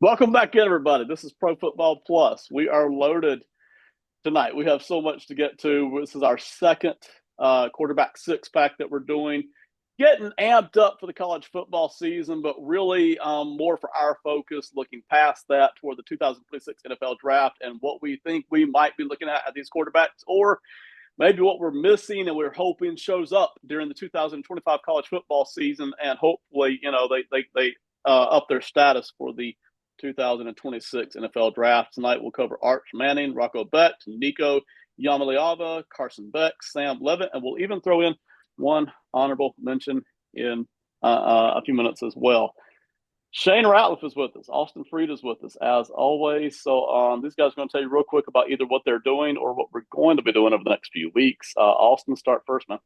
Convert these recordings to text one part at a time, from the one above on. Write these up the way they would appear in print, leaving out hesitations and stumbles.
Welcome back, everybody. This is Pro Football Plus. We are loaded tonight. We have so much to get to. This is our second quarterback six pack that we're doing. Getting amped up for the college football season, but really more for our focus, looking past that toward the 2026 NFL draft and what we think we might be looking at these quarterbacks, or maybe what we're missing and we're hoping shows up during the 2025 college football season, and hopefully, they up their status for the 2026 NFL Draft. Tonight we'll cover Arch Manning, Rocco Beck, Nico Yamaliava, Carson Beck, Sam Leavitt, and we'll even throw in one honorable mention in a few minutes as well. Shane Ratliff is with us. Austin Freed is with us, as always. So these guys are going to tell you real quick about either what they're doing or what we're going to be doing over the next few weeks. Austin, start first, man.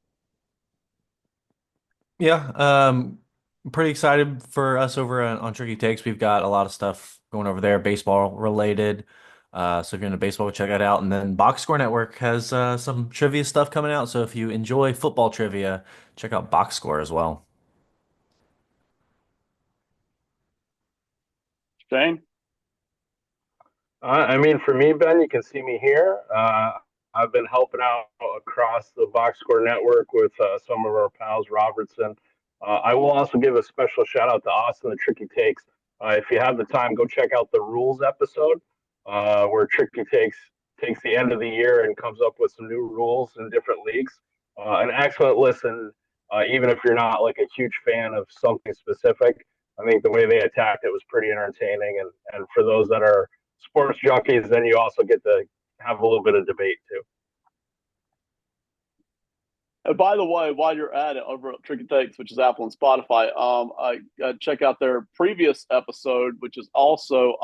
Yeah, I'm pretty excited for us over on Tricky Takes. We've got a lot of stuff going over there, baseball related. So if you're into baseball, check that out. And then Box Score Network has some trivia stuff coming out. So if you enjoy football trivia, check out Box Score as well. Shane? For me, Ben, you can see me here. I've been helping out across the Box Score Network with some of our pals, Robertson. I will also give a special shout out to Austin, the Tricky Takes. If you have the time, go check out the rules episode where Tricky takes the end of the year and comes up with some new rules in different leagues. An excellent listen, even if you're not like a huge fan of something specific. I think the way they attacked it was pretty entertaining, and for those that are sports junkies, then you also get to have a little bit of debate too. And by the way, while you're at it over at Tricky Takes, which is Apple and Spotify, I check out their previous episode, which is also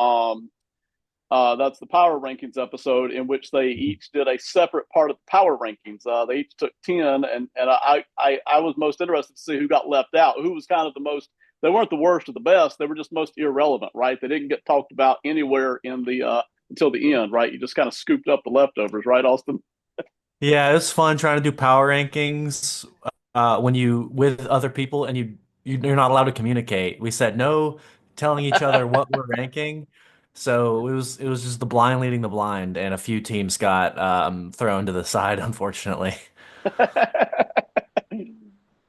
that's the power rankings episode, in which they each did a separate part of the power rankings. They each took 10, and I was most interested to see who got left out, who was kind of the most. They weren't the worst or the best; they were just most irrelevant, right? They didn't get talked about anywhere in the until the end, right? You just kind of scooped up the leftovers, right, Austin? Yeah, it's fun trying to do power rankings when you with other people and you're not allowed to communicate. We said no telling each other what we're ranking. So it was just the blind leading the blind, and a few teams got thrown to the side, unfortunately.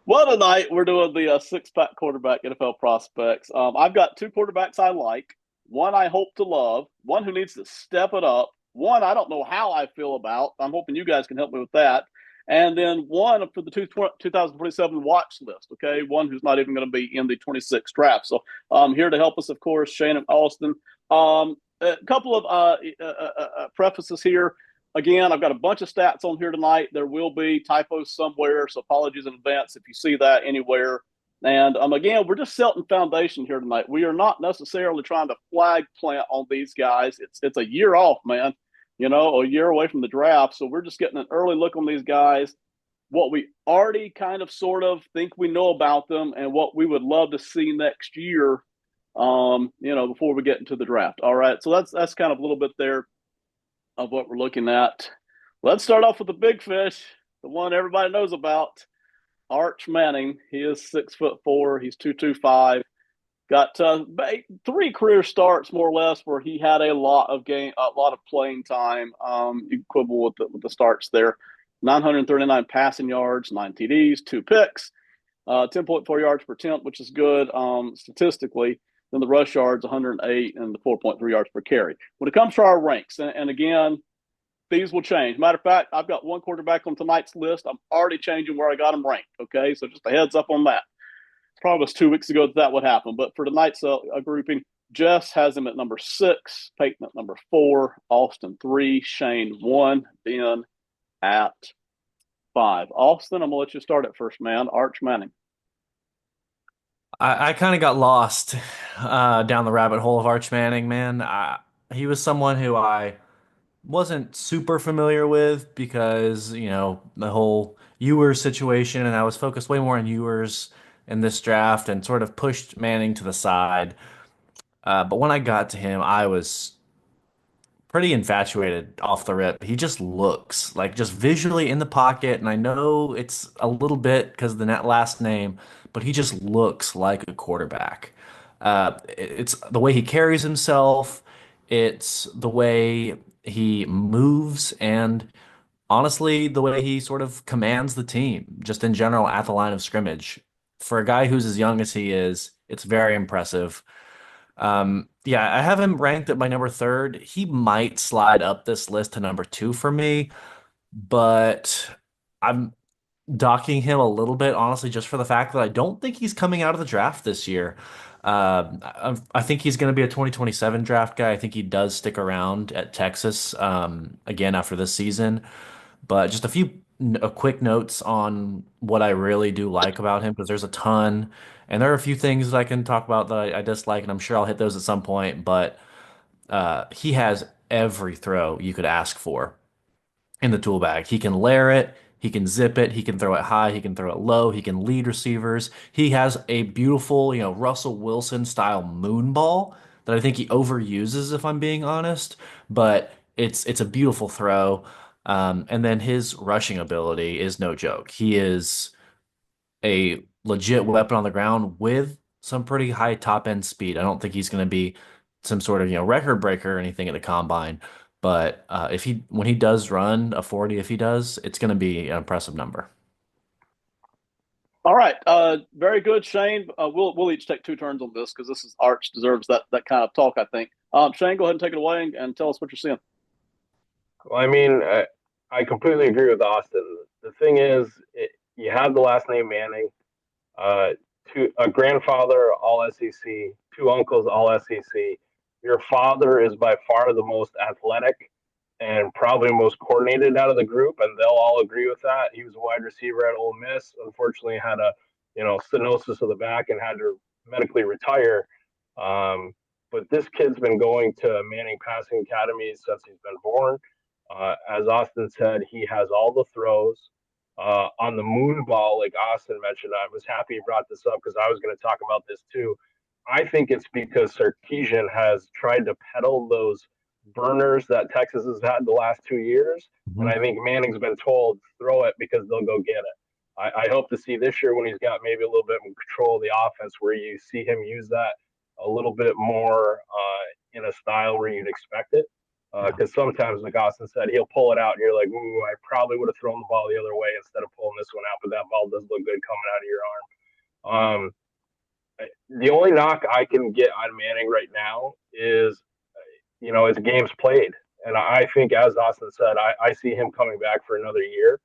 Well, tonight we're doing the six-pack quarterback NFL prospects. I've got two quarterbacks I like, one I hope to love, one who needs to step it up, one I don't know how I feel about. I'm hoping you guys can help me with that. And then one for the 2027 watch list, okay? One who's not even going to be in the 26 draft. So here to help us, of course, Shane and Austin. A couple of prefaces here. Again, I've got a bunch of stats on here tonight. There will be typos somewhere, so apologies in advance if you see that anywhere. And again, we're just setting foundation here tonight. We are not necessarily trying to flag plant on these guys. It's a year off, man. You know, a year away from the draft. So we're just getting an early look on these guys, what we already kind of sort of think we know about them, and what we would love to see next year. Before we get into the draft. All right. So that's kind of a little bit there of what we're looking at. Let's start off with the big fish, the one everybody knows about, Arch Manning. He is 6'4". He's 225. Got three career starts more or less where he had a lot of playing time. You can quibble with the starts there. 939 passing yards, 9 TDs, 2 picks, 10.4 yards per attempt, which is good statistically. Then the rush yards, 108, and the 4.3 yards per carry. When it comes to our ranks, and again, these will change. Matter of fact, I've got one quarterback on tonight's list. I'm already changing where I got him ranked. Okay, so just a heads up on that. Probably was 2 weeks ago that would happen. But for tonight's grouping, Jess has him at number 6, Peyton at number 4, Austin 3, Shane 1, Ben at 5. Austin, I'm gonna let you start it first, man. Arch Manning. I kind of got lost down the rabbit hole of Arch Manning, man. He was someone who I wasn't super familiar with because, the whole Ewers situation, and I was focused way more on Ewers in this draft and sort of pushed Manning to the side. But when I got to him, I was pretty infatuated off the rip. He just looks like just visually in the pocket, and I know it's a little bit because of the net last name, but he just looks like a quarterback. It's the way he carries himself. It's the way he moves, and honestly, the way he sort of commands the team, just in general at the line of scrimmage. For a guy who's as young as he is, it's very impressive. Yeah, I have him ranked at my number third. He might slide up this list to number two for me, but I'm docking him a little bit, honestly, just for the fact that I don't think he's coming out of the draft this year. I think he's going to be a 2027 draft guy. I think he does stick around at Texas again after this season. But just a quick notes on what I really do like about him, because there's a ton, and there are a few things that I can talk about that I dislike, and I'm sure I'll hit those at some point. But he has every throw you could ask for in the tool bag. He can layer it, he can zip it, he can throw it high, he can throw it low, he can lead receivers. He has a beautiful, Russell Wilson style moon ball that I think he overuses, if I'm being honest, but it's a beautiful throw. And then his rushing ability is no joke. He is a legit weapon on the ground with some pretty high top end speed. I don't think he's going to be some sort of, record breaker or anything at the combine, but if he when he does run a 40, if he does, it's going to be an impressive number. All right, very good, Shane. We'll each take two turns on this because this is Arch deserves that kind of talk, I think. Shane, go ahead and take it away and tell us what you're seeing. Well, I mean, I completely agree with Austin. The thing is, you have the last name Manning, uh, a grandfather all SEC, two uncles all SEC. Your father is by far the most athletic and probably most coordinated out of the group, and they'll all agree with that. He was a wide receiver at Ole Miss. Unfortunately, had a stenosis of the back and had to medically retire. But this kid's been going to Manning Passing Academy since he's been born. As Austin said, he has all the throws. On the moon ball, like Austin mentioned, I was happy he brought this up because I was going to talk about this too. I think it's because Sarkisian has tried to peddle those burners that Texas has had the last 2 years. And I Mhm. think Manning's been told, throw it because they'll go get it. I hope to see this year when he's got maybe a little bit of control of the offense where you see him use that a little bit more in a style where you'd expect it. Yeah. Because sometimes, like Austin said, he'll pull it out, and you're like, "Ooh, I probably would have thrown the ball the other way instead of pulling this one out." But that ball does look good coming out of your arm. The only knock I can get on Manning right now is, his games played, and I think, as Austin said, I see him coming back for another year.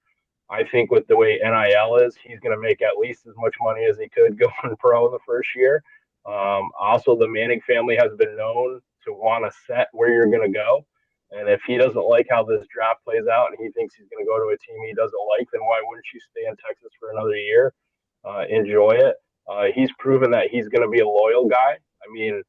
I think with the way NIL is, he's going to make at least as much money as he could going pro in the first year. Also, the Manning family has been known to want to set where you're going to go. And if he doesn't like how this draft plays out and he thinks he's going to go to a team he doesn't like, then why wouldn't you stay in Texas for another year? Enjoy it. He's proven that he's going to be a loyal guy. I mean,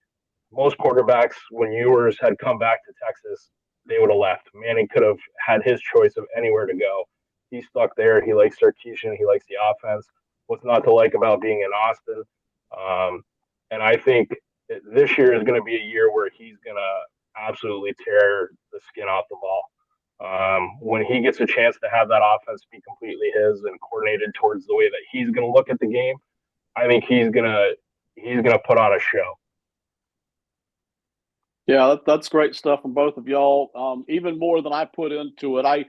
most quarterbacks, when Ewers had come back to Texas, they would have left. Manning could have had his choice of anywhere to go. He's stuck there. He likes Sarkisian. He likes the offense. What's not to like about being in Austin? And I think this year is going to be a year where he's going to absolutely tear the skin off the ball. When he gets a chance to have that offense be completely his and coordinated towards the way that he's going to look at the game, I think he's gonna put on a show. Yeah, that's great stuff from both of y'all. Even more than I put into it. I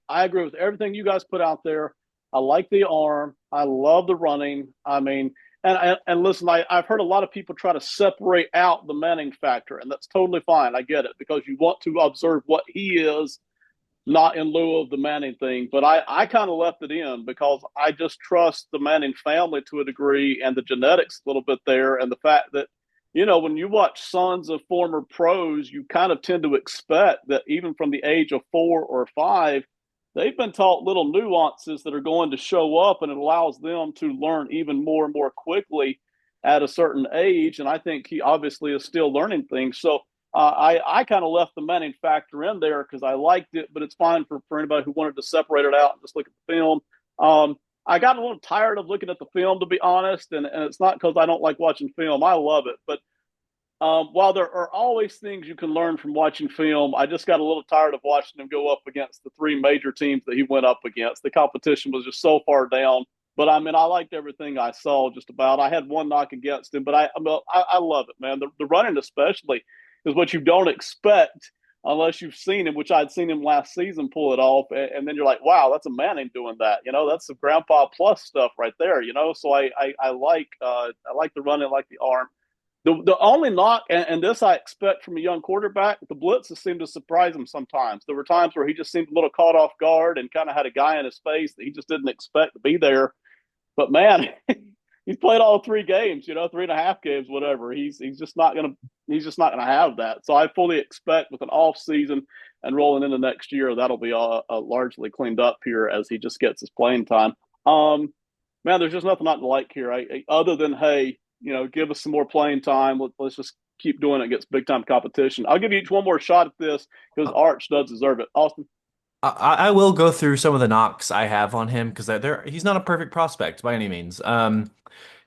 agree with everything you guys put out there. I like the arm. I love the running. I mean, and listen, I've heard a lot of people try to separate out the Manning factor, and that's totally fine. I get it because you want to observe what he is, not in lieu of the Manning thing. But I kind of left it in because I just trust the Manning family to a degree and the genetics a little bit there, and the fact that when you watch sons of former pros, you kind of tend to expect that even from the age of 4 or 5, they've been taught little nuances that are going to show up, and it allows them to learn even more and more quickly at a certain age. And I think he obviously is still learning things. So I kind of left the Manning factor in there because I liked it, but it's fine for anybody who wanted to separate it out and just look at the film. I got a little tired of looking at the film, to be honest, and it's not because I don't like watching film. I love it. But while there are always things you can learn from watching film, I just got a little tired of watching him go up against the three major teams that he went up against. The competition was just so far down. But I mean, I liked everything I saw just about. I had one knock against him, but I love it, man. The running especially is what you don't expect unless you've seen him, which I'd seen him last season pull it off, and then you're like, wow, that's a Manning doing that. That's some grandpa plus stuff right there. So I like the running, I like the arm. The only knock, and this I expect from a young quarterback, the blitzes seem to surprise him sometimes. There were times where he just seemed a little caught off guard and kind of had a guy in his face that he just didn't expect to be there. But man, he's played all 3 games, 3.5 games, whatever. He's just not gonna have that. So I fully expect with an off season and rolling into next year, that'll be largely cleaned up here as he just gets his playing time. Man, there's just nothing not to like here, other than hey, give us some more playing time. Let's just keep doing it against big time competition. I'll give you each one more shot at this because Arch does deserve it. Austin. I will go through some of the knocks I have on him because he's not a perfect prospect by any means.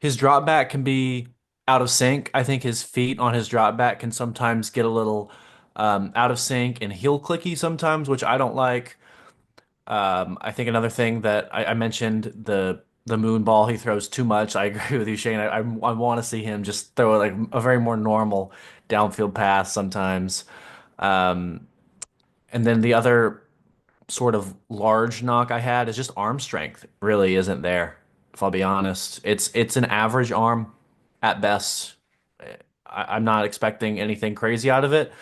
His drop back can be out of sync. I think his feet on his drop back can sometimes get a little out of sync and heel clicky sometimes, which I don't like. I think another thing that I mentioned the moon ball he throws too much. I agree with you, Shane. I want to see him just throw like a very more normal downfield pass sometimes. Um, and then the other sort of large knock I had is just arm strength really isn't there, if I'll be honest. It's an average arm at best. I'm not expecting anything crazy out of it.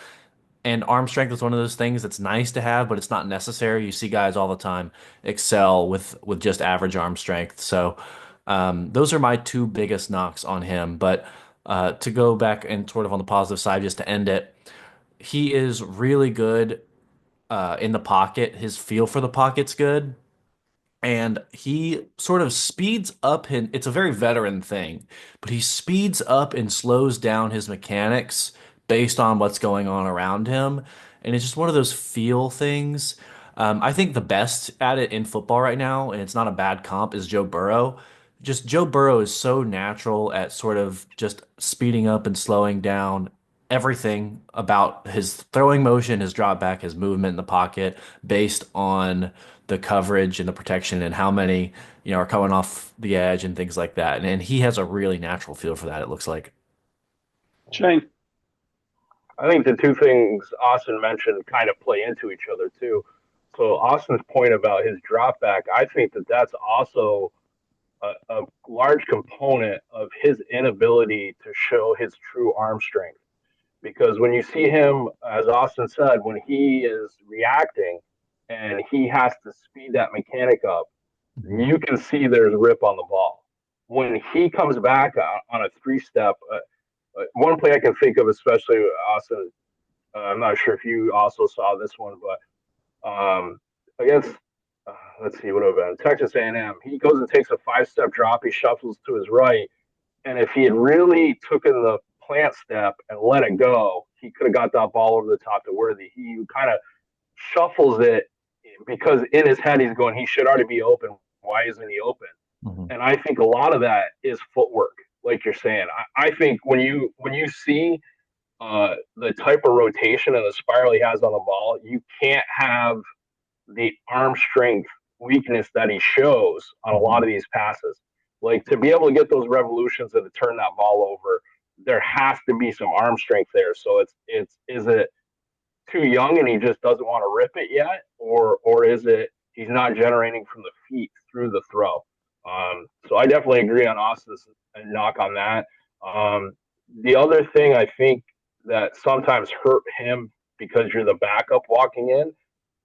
And arm strength is one of those things that's nice to have, but it's not necessary. You see guys all the time excel with just average arm strength. So those are my two biggest knocks on him. But to go back and sort of on the positive side, just to end it, he is really good in the pocket. His feel for the pocket's good. And he sort of speeds up it's a very veteran thing, but he speeds up and slows down his mechanics based on what's going on around him. And it's just one of those feel things. I think the best at it in football right now, and it's not a bad comp, is Joe Burrow. Just Joe Burrow is so natural at sort of just speeding up and slowing down everything about his throwing motion, his drop back, his movement in the pocket based on the coverage and the protection and how many, are coming off the edge and things like that. And he has a really natural feel for that, it looks like. Shane. I think the two things Austin mentioned kind of play into each other too. So Austin's point about his drop back, I think that that's also a large component of his inability to show his true arm strength. Because when you see him, as Austin said, when he is reacting and he has to speed that mechanic up, you can see there's rip on the ball. When he comes back on a 3-step, one play I can think of, especially Austin, I'm not sure if you also saw this one, but against, let's see, what would have been Texas A&M, he goes and takes a 5-step drop, he shuffles to his right, and if he had really taken the plant step and let it go, he could have got that ball over the top to Worthy. He kind of shuffles it because in his head he's going, he should already be open. Why isn't he open? Mm-hmm. And I think a lot of that is footwork, like you're saying. I think when you see the type of rotation and the spiral he has on the ball, you can't have the arm strength weakness that he shows on a lot of these passes. Like to be able to get those revolutions and to turn that ball over, there has to be some arm strength there. So is it too young and he just doesn't want to rip it yet, or is it he's not generating from the feet through the throw? So I definitely agree on Austin's knock on that. The other thing I think that sometimes hurt him because you're the backup walking in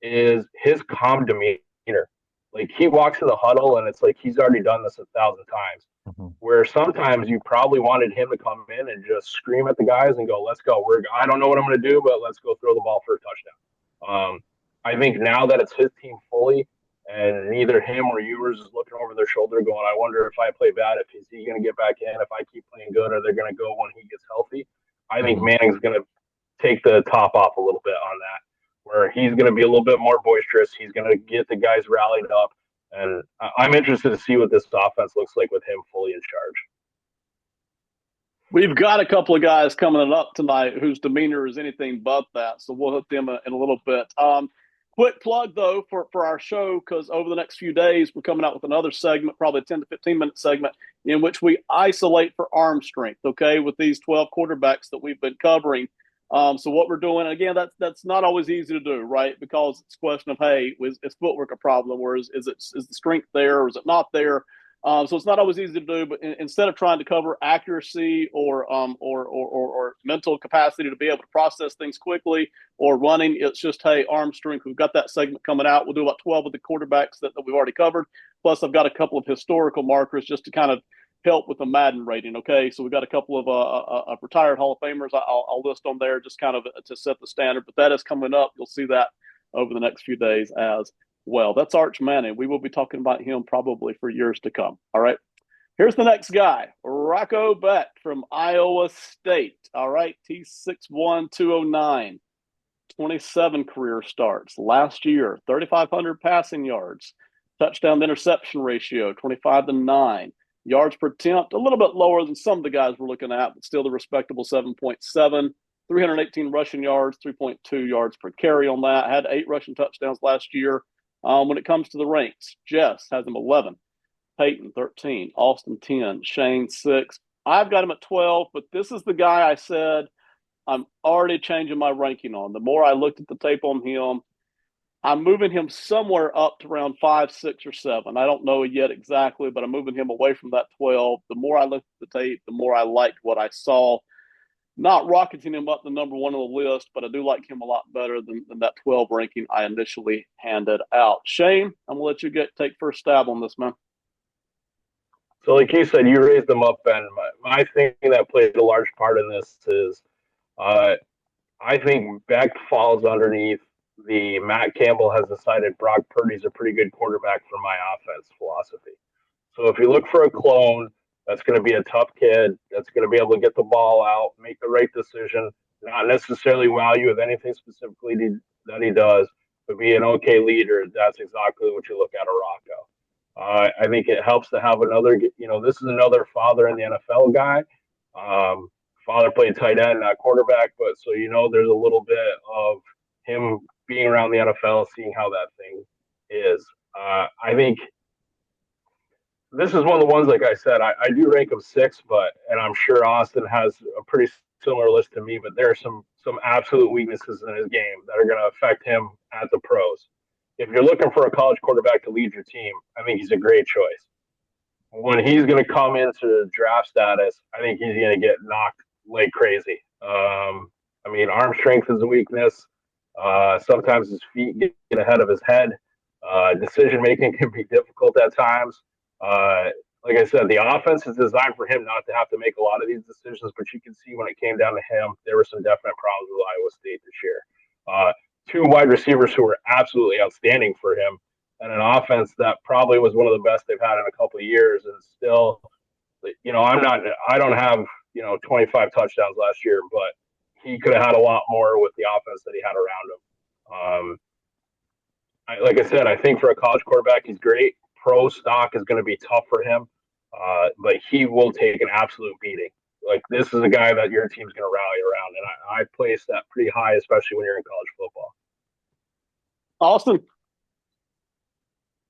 is his calm demeanor. Like he walks in the huddle and it's like he's already done this 1,000 times. Mm-hmm. Where sometimes you probably wanted him to come in and just scream at the guys and go, "Let's go. I don't know what I'm going to do, but let's go throw the ball for a touchdown." I think now that it's his team fully, and neither him or Ewers is looking over their shoulder going, "I wonder if I play bad, is he going to get back in? If I keep playing good, are they going to go when he gets healthy?" I think Manning's going to take the top off a little bit on that, where he's going to be a little bit more boisterous. He's going to get the guys rallied up. And I'm interested to see what this offense looks like with him fully in charge. We've got a couple of guys coming up tonight whose demeanor is anything but that, so we'll hit them in a little bit. Quick plug though for our show, because over the next few days we're coming out with another segment, probably a 10 to 15 minute segment, in which we isolate for arm strength. Okay, with these 12 quarterbacks that we've been covering. So what we're doing again, that's not always easy to do, right? Because it's a question of, hey, is footwork a problem, or is the strength there, or is it not there? So it's not always easy to do, but instead of trying to cover accuracy or mental capacity to be able to process things quickly, or running, it's just, hey, arm strength. We've got that segment coming out. We'll do about 12 of the quarterbacks that we've already covered. Plus, I've got a couple of historical markers just to kind of help with the Madden rating. Okay, so we've got a couple of retired Hall of Famers. I'll list on there just kind of to set the standard. But that is coming up. You'll see that over the next few days as well. That's Arch Manning. We will be talking about him probably for years to come. All right. Here's the next guy, Rocco Beck from Iowa State. All right. T6'1", 209, 27 career starts. Last year, 3,500 passing yards, touchdown to interception ratio, 25-9. Yards per attempt, a little bit lower than some of the guys we're looking at, but still the respectable 7.7. 318 rushing yards, 3.2 yards per carry on that. Had 8 rushing touchdowns last year. When it comes to the ranks, Jess has him 11, Peyton 13, Austin 10, Shane 6. I've got him at 12, but this is the guy I said I'm already changing my ranking on. The more I looked at the tape on him, I'm moving him somewhere up to around 5, 6, or 7. I don't know yet exactly, but I'm moving him away from that 12. The more I looked at the tape, the more I liked what I saw. Not rocketing him up the number one on the list, but I do like him a lot better than that 12 ranking I initially handed out. Shane, I'm going to let you take first stab on this, man. So, like you said, you raised them up, and my thing that played a large part in this is I think Beck falls underneath the Matt Campbell has decided Brock Purdy's a pretty good quarterback for my offense philosophy. So if you look for a clone that's going to be a tough kid, that's going to be able to get the ball out, make the right decision, not necessarily wow you with anything specifically that he does, but be an okay leader, that's exactly what you look at a Rocco. I think it helps to have another, this is another father in the NFL guy. Father played tight end, not quarterback, but so there's a little bit of him being around the NFL, seeing how that thing is. I think this is one of the ones, like I said, I do rank him 6, and I'm sure Austin has a pretty similar list to me, but there are some absolute weaknesses in his game that are going to affect him at the pros. If you're looking for a college quarterback to lead your team, I think he's a great choice. When he's going to come into draft status, I think he's going to get knocked like crazy. Arm strength is a weakness. Sometimes his feet get ahead of his head. Decision making can be difficult at times. Like I said, the offense is designed for him not to have to make a lot of these decisions, but you can see when it came down to him, there were some definite problems with Iowa State this year. 2 wide receivers who were absolutely outstanding for him, and an offense that probably was one of the best they've had in a couple of years. And still, I don't have 25 touchdowns last year, but he could have had a lot more with the offense that he had around him. Like I said, I think for a college quarterback, he's great. Pro stock is going to be tough for him, but he will take an absolute beating. Like, this is a guy that your team's going to rally around, and I place that pretty high, especially when you're in college football. Austin.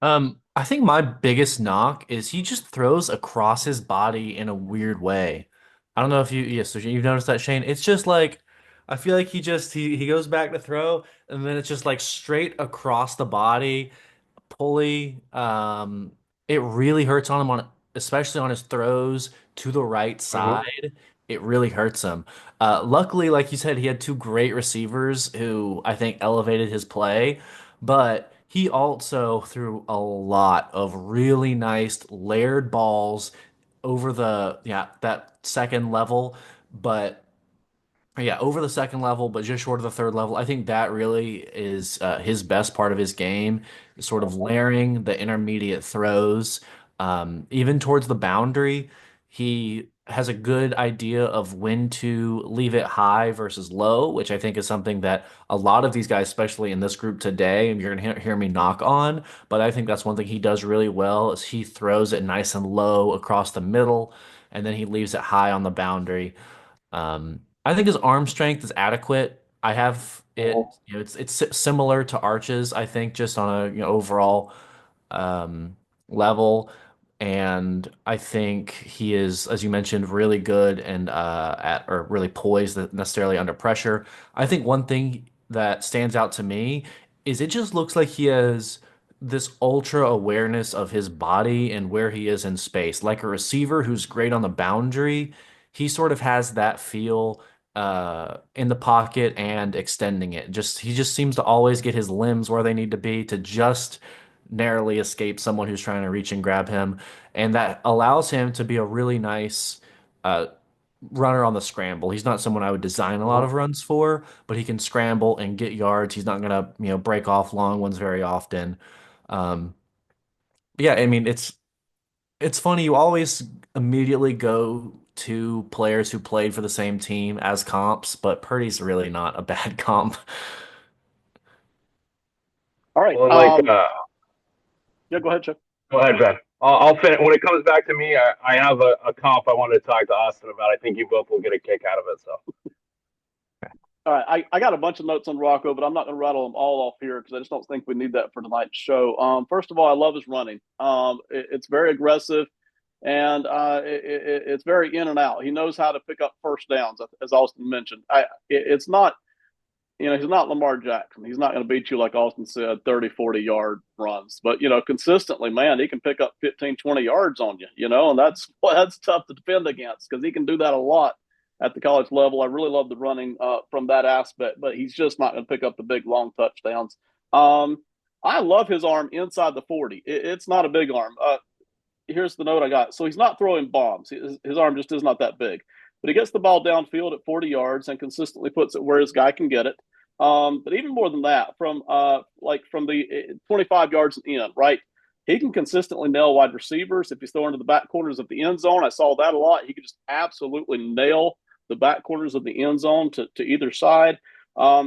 I think my biggest knock is he just throws across his body in a weird way. I don't know if so you've noticed that, Shane. It's just like I feel like he goes back to throw and then it's just like straight across the body, pulley. It really hurts on him especially on his throws to the right Mm-hmm. side. It really hurts him. Luckily, like you said, he had 2 great receivers who I think elevated his play, but he also threw a lot of really nice layered balls over that second level, but yeah, over the second level, but just short of the third level. I think that really is his best part of his game, sort of layering the intermediate throws, even towards the boundary. He has a good idea of when to leave it high versus low, which I think is something that a lot of these guys, especially in this group today, and you're going to hear me knock on, but I think that's one thing he does really well is he throws it nice and low across the middle, and then he leaves it high on the boundary. I think his arm strength is adequate. I have it. It's similar to Arches, I think, just on a overall um, level. And I think he is, as you mentioned, really good and at or really poised necessarily under pressure. I think one thing that stands out to me is it just looks like he has this ultra awareness of his body and where he is in space. Like a receiver who's great on the boundary, he sort of has that feel in the pocket and extending it. Just he just seems to always get his limbs where they need to be to just narrowly escape someone who's trying to reach and grab him, and that allows him to be a really nice uh, runner on the scramble. He's not someone I would design a lot of runs for, but he can scramble and get yards. He's not gonna break off long ones very often. Um, yeah, I mean it's funny. You always immediately go to players who played for the same team as comps, but Purdy's really not a bad comp. All right. Well, like, Yeah, go ahead, Chuck. go ahead, Ben. I'll finish. When it comes back to me, I have a comp I wanted to talk to Austin about. I think you both will get a kick out of it. So, All right, I got a bunch of notes on Rocco, but I'm not going to rattle them all off here because I just don't think we need that for tonight's show. First of all, I love his running. It's very aggressive, and it's very in and out. He knows how to pick up first downs, as Austin mentioned. It's not, he's not Lamar Jackson. He's not going to beat you, like Austin said, 30, 40-yard runs. But, consistently, man, he can pick up 15, 20 yards on you, and that's tough to defend against because he can do that a lot at the college level. I really love the running from that aspect, but he's just not going to pick up the big, long touchdowns. I love his arm inside the 40. It's not a big arm. Here's the note I got. So he's not throwing bombs. His arm just is not that big. But he gets the ball downfield at 40 yards and consistently puts it where his guy can get it. But even more than that, from the 25 yards in, right? He can consistently nail wide receivers. If he's throwing to the back corners of the end zone, I saw that a lot. He can just absolutely nail the back corners of the end zone to either side.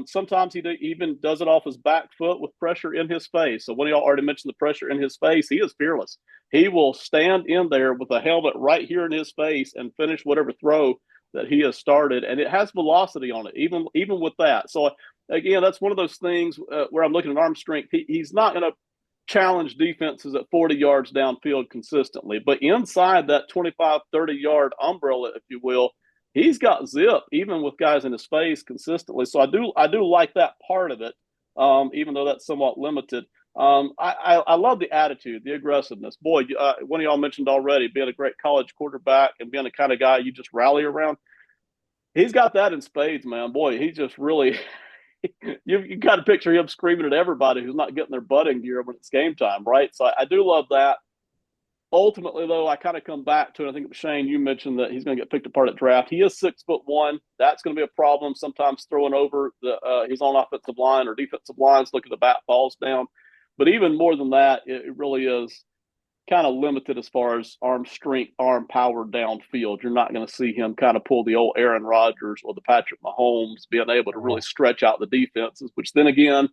Sometimes he even does it off his back foot with pressure in his face. So when y'all already mentioned the pressure in his face, he is fearless. He will stand in there with a helmet right here in his face and finish whatever throw that he has started, and it has velocity on it, even with that. So again, that's one of those things where I'm looking at arm strength. He's not going to challenge defenses at 40 yards downfield consistently, but inside that 25, 30-yard umbrella, if you will, he's got zip even with guys in his face consistently. So I do like that part of it, even though that's somewhat limited. I love the attitude, the aggressiveness. Boy, one of y'all mentioned already being a great college quarterback and being the kind of guy you just rally around. He's got that in spades, man. Boy, he just really you got to picture him screaming at everybody who's not getting their butt in gear when it's game time, right? So I do love that. Ultimately, though, I kind of come back to it. I think Shane, you mentioned that he's going to get picked apart at draft. He is 6'1". That's going to be a problem. Sometimes throwing over his own offensive line or defensive lines, looking the bat falls down. But even more than that, it really is kind of limited as far as arm strength, arm power downfield. You're not going to see him kind of pull the old Aaron Rodgers or the Patrick Mahomes, being able to really stretch out the defenses, which then again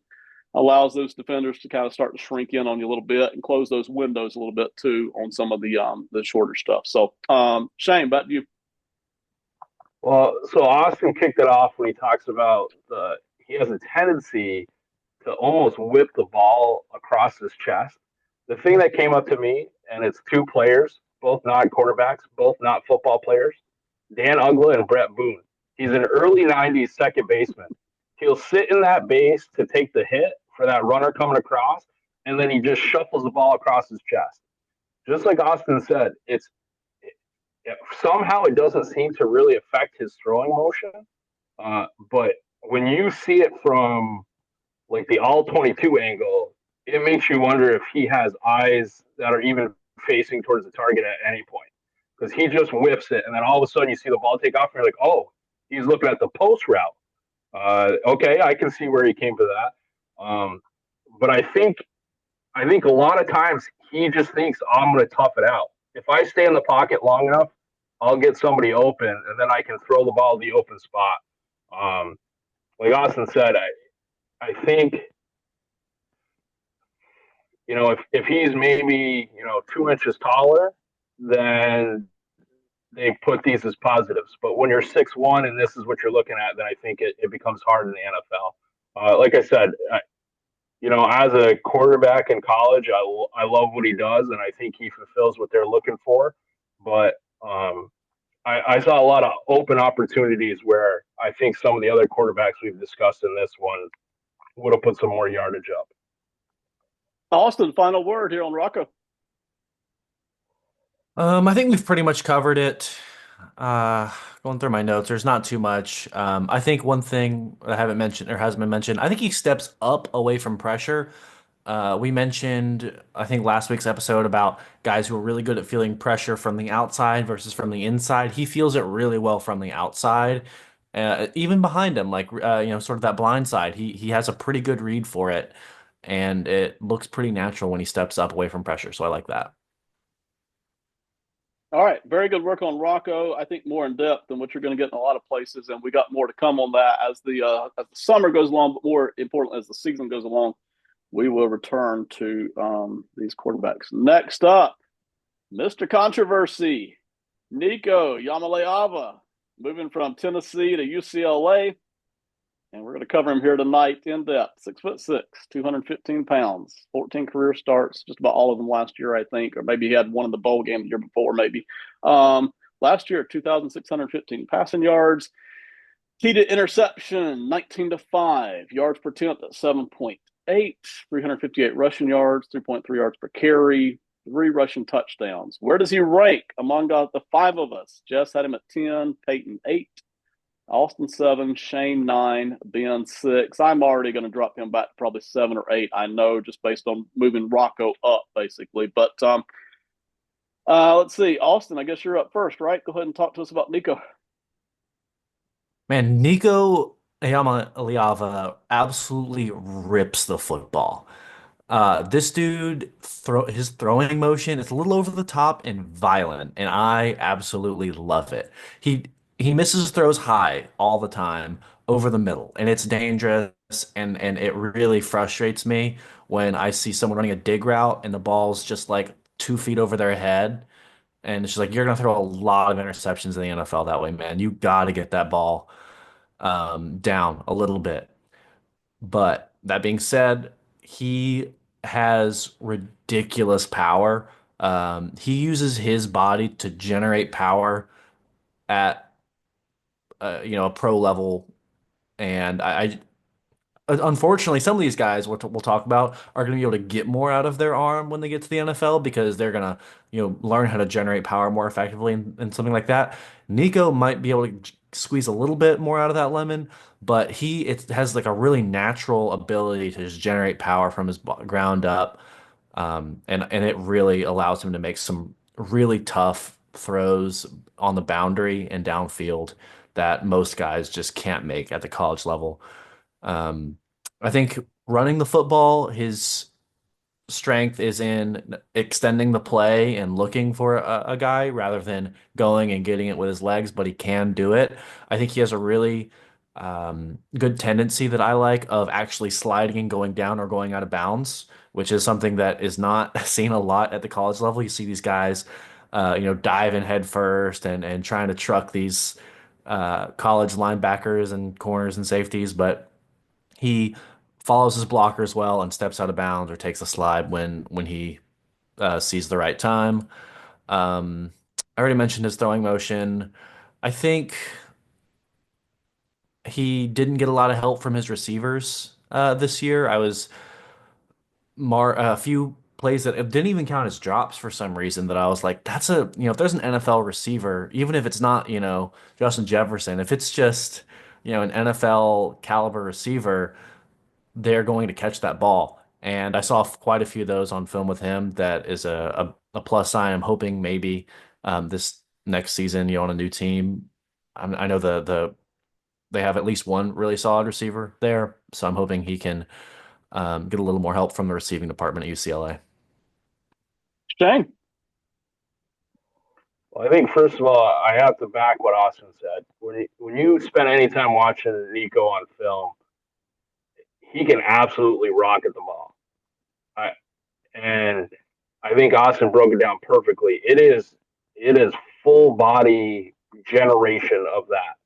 allows those defenders to kind of start to shrink in on you a little bit and close those windows a little bit too on some of the shorter stuff. So, Shane, back to you. well, so Austin kicked it off when he talks about he has a tendency to almost whip the ball across his chest. The thing that came up to me, and it's two players, both not quarterbacks, both not football players, Dan Ugla and Brett Boone. He's an early 90s second baseman. He'll sit in that base to take the hit for that runner coming across, and then he just shuffles the ball across his chest. Just like Austin said, somehow it doesn't seem to really affect his throwing motion. But when you see it from like the all 22 angle, it makes you wonder if he has eyes that are even facing towards the target at any point. Because he just whips it, and then all of a sudden you see the ball take off, and you're like, oh, he's looking at the post route. Okay, I can see where he came to that. But I think a lot of times he just thinks, oh, I'm going to tough it out. If I stay in the pocket long enough, I'll get somebody open, and then I can throw the ball to the open spot. Like Austin said, I think, if he's maybe, 2 inches taller, then they put these as positives. But when you're 6'1" and this is what you're looking at, then I think it becomes hard in the NFL. Like I said, as a quarterback in college, I love what he does, and I think he fulfills what they're looking for. But I saw a lot of open opportunities where I think some of the other quarterbacks we've discussed in this one would have put some more yardage up. Austin, final word here on Rocco. I think we've pretty much covered it. Uh, Going through my notes, there's not too much. I think one thing I haven't mentioned or hasn't been mentioned, I think he steps up away from pressure. We mentioned, I think, last week's episode about guys who are really good at feeling pressure from the outside versus from the inside. He feels it really well from the outside, even behind him, like sort of that blind side. He has a pretty good read for it, and it looks pretty natural when he steps up away from pressure. So I like that. All right, very good work on Rocco. I think more in depth than what you're going to get in a lot of places, and we got more to come on that as the summer goes along. But more important, as the season goes along, we will return to these quarterbacks. Next up, Mr. Controversy, Nico Yamaleava, moving from Tennessee to UCLA. And we're going to cover him here tonight in depth. 6'6", 215 pounds, 14 career starts, just about all of them last year, I think, or maybe he had one in the bowl game the year before, maybe. Last year, 2,615 passing yards, key to interception, 19-5, yards per attempt at 7.8, 358 rushing yards, 3.3 yards per carry, 3 rushing touchdowns. Where does he rank among the 5 of us? Jess had him at 10, Peyton 8. Austin 7, Shane 9, Ben 6. I'm already going to drop him back to probably 7 or 8. I know, just based on moving Rocco up, basically. But let's see, Austin. I guess you're up first, right? Go ahead and talk to us about Nico. Man, Nico Aliava absolutely rips the football. This dude his throwing motion is a little over the top and violent, and I absolutely love it. He he misses throws high all the time over the middle, and it's dangerous, and it really frustrates me when I see someone running a dig route and the ball's just like 2 feet over their head, and it's just like you're gonna throw a lot of interceptions in the NFL that way, man. You got to get that ball down a little bit. But that being said, he has ridiculous power. He uses his body to generate power at a pro level, and unfortunately, some of these guys we'll talk about are going to be able to get more out of their arm when they get to the NFL because they're going to, learn how to generate power more effectively and something like that. Nico might be able to squeeze a little bit more out of that lemon, but it has like a really natural ability to just generate power from his ground up, and it really allows him to make some really tough throws on the boundary and downfield that most guys just can't make at the college level. Um, I think running the football, his strength is in extending the play and looking for a guy rather than going and getting it with his legs, but he can do it. I think he has a really good tendency that I like of actually sliding and going down or going out of bounds, which is something that is not seen a lot at the college level. You see these guys, diving head first and trying to truck these college linebackers and corners and safeties, but he follows his blockers well and steps out of bounds or takes a slide when he sees the right time. I already mentioned his throwing motion. I think he didn't get a lot of help from his receivers this year. I was a few plays that didn't even count as drops for some reason that I was like, that's if there's an NFL receiver, even if it's not, Justin Jefferson, if it's just, an NFL caliber receiver, they're going to catch that ball. And I saw quite a few of those on film with him. That is a plus sign. I'm hoping maybe this next season, on a new team. I know they have at least one really solid receiver there, so I'm hoping he can get a little more help from the receiving department at UCLA. Shane. Well, I think first of all, I have to back what Austin said. When you spend any time watching Nico on film, he can absolutely rocket the ball. And I think Austin broke it down perfectly. It is full body generation of that.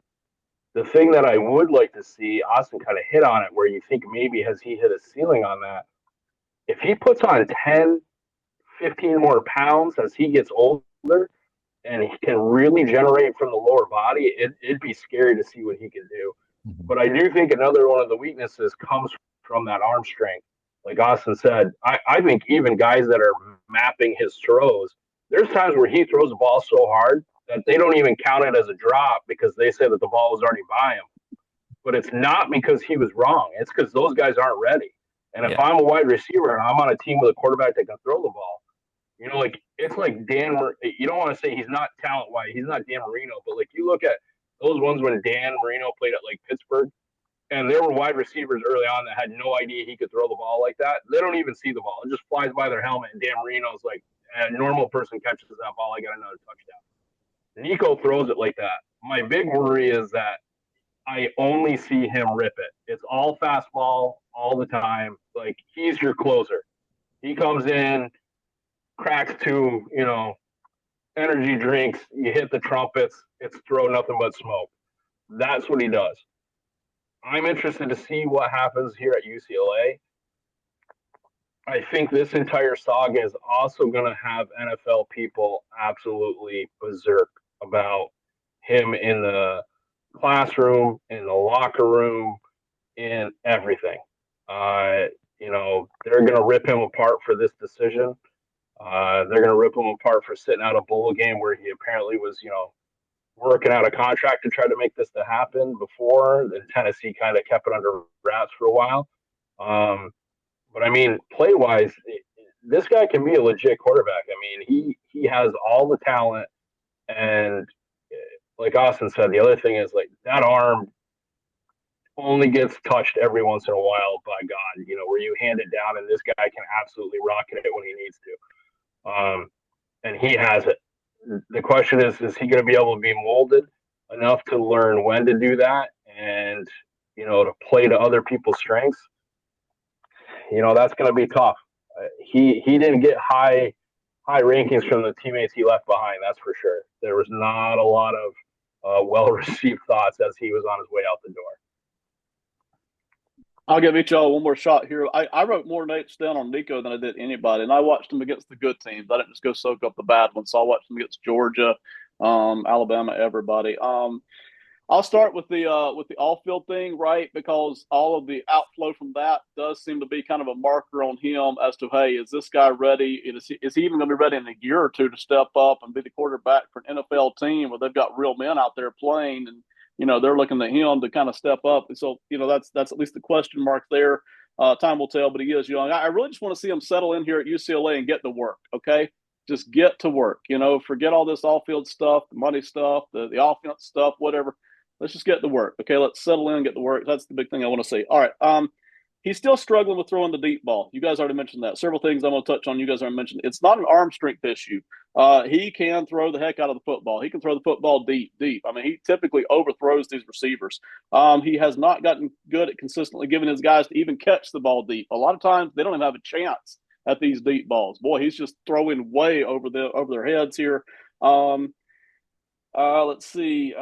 The thing that I would like to see, Austin kind of hit on it, where you think maybe has he hit a ceiling on that? If he puts on 10, 15 more pounds as he gets older and he can really generate from the lower body, it'd be scary to see what he can do. But I do think another one of the weaknesses comes from that arm strength. Like Austin said, I think even guys that are mapping his throws, there's times where he throws the ball so hard that they don't even count it as a drop because they say that the ball was already by him. But it's not because he was wrong. It's because those guys aren't ready. And if I'm a wide receiver and I'm on a team with a quarterback that can throw the ball, you know, like it's like Dan. You don't want to say he's not talent wise. He's not Dan Marino, but like you look at those ones when Dan Marino played at like Pittsburgh, and there were wide receivers early on that had no idea he could throw the ball like that. They don't even see the ball; it just flies by their helmet. And Dan Marino's like, a normal person catches that ball, I got another touchdown. Nico throws it like that. My big worry is that I only see him rip it. It's all fastball all the time. Like he's your closer. He comes in, cracks two, energy drinks, you hit the trumpets, it's throw nothing but smoke. That's what he does. I'm interested to see what happens here at UCLA. I think this entire saga is also going to have NFL people absolutely berserk about him in the classroom, in the locker room, in everything. They're going to rip him apart for this decision. They're going to rip him apart for sitting out a bowl game where he apparently was, working out a contract to try to make this to happen before. And Tennessee kind of kept it under wraps for a while. But I mean, play wise, this guy can be a legit quarterback. I mean, he has all the talent, and like Austin said, the other thing is like that arm only gets touched every once in a while by God. Where you hand it down, and this guy can absolutely rocket it when he needs to. And he has it. The question is he going to be able to be molded enough to learn when to do that and, to play to other people's strengths? That's going to be tough. He didn't get high rankings from the teammates he left behind. That's for sure. There was not a lot of well-received thoughts as he was on his way out the door. I'll give each y'all one more shot here. I wrote more notes down on Nico than I did anybody, and I watched him against the good teams. I didn't just go soak up the bad ones. So I watched him against Georgia, Alabama, everybody. I'll start with the off-field thing, right? Because all of the outflow from that does seem to be kind of a marker on him as to, hey, is this guy ready? Is he even going to be ready in a year or two to step up and be the quarterback for an NFL team where they've got real men out there playing and they're looking at him to kind of step up. And so, that's at least the question mark there. Time will tell, but he is young. I really just want to see him settle in here at UCLA and get to work, okay? Just get to work. Forget all this off-field stuff, the money stuff, the offense stuff, whatever. Let's just get to work, okay? Let's settle in and get to work. That's the big thing I want to see. All right. He's still struggling with throwing the deep ball. You guys already mentioned that. Several things I'm going to touch on. You guys already mentioned. It's not an arm strength issue. He can throw the heck out of the football. He can throw the football deep. I mean, he typically overthrows these receivers. He has not gotten good at consistently giving his guys to even catch the ball deep. A lot of times they don't even have a chance at these deep balls. Boy, he's just throwing way over their heads here. Let's see.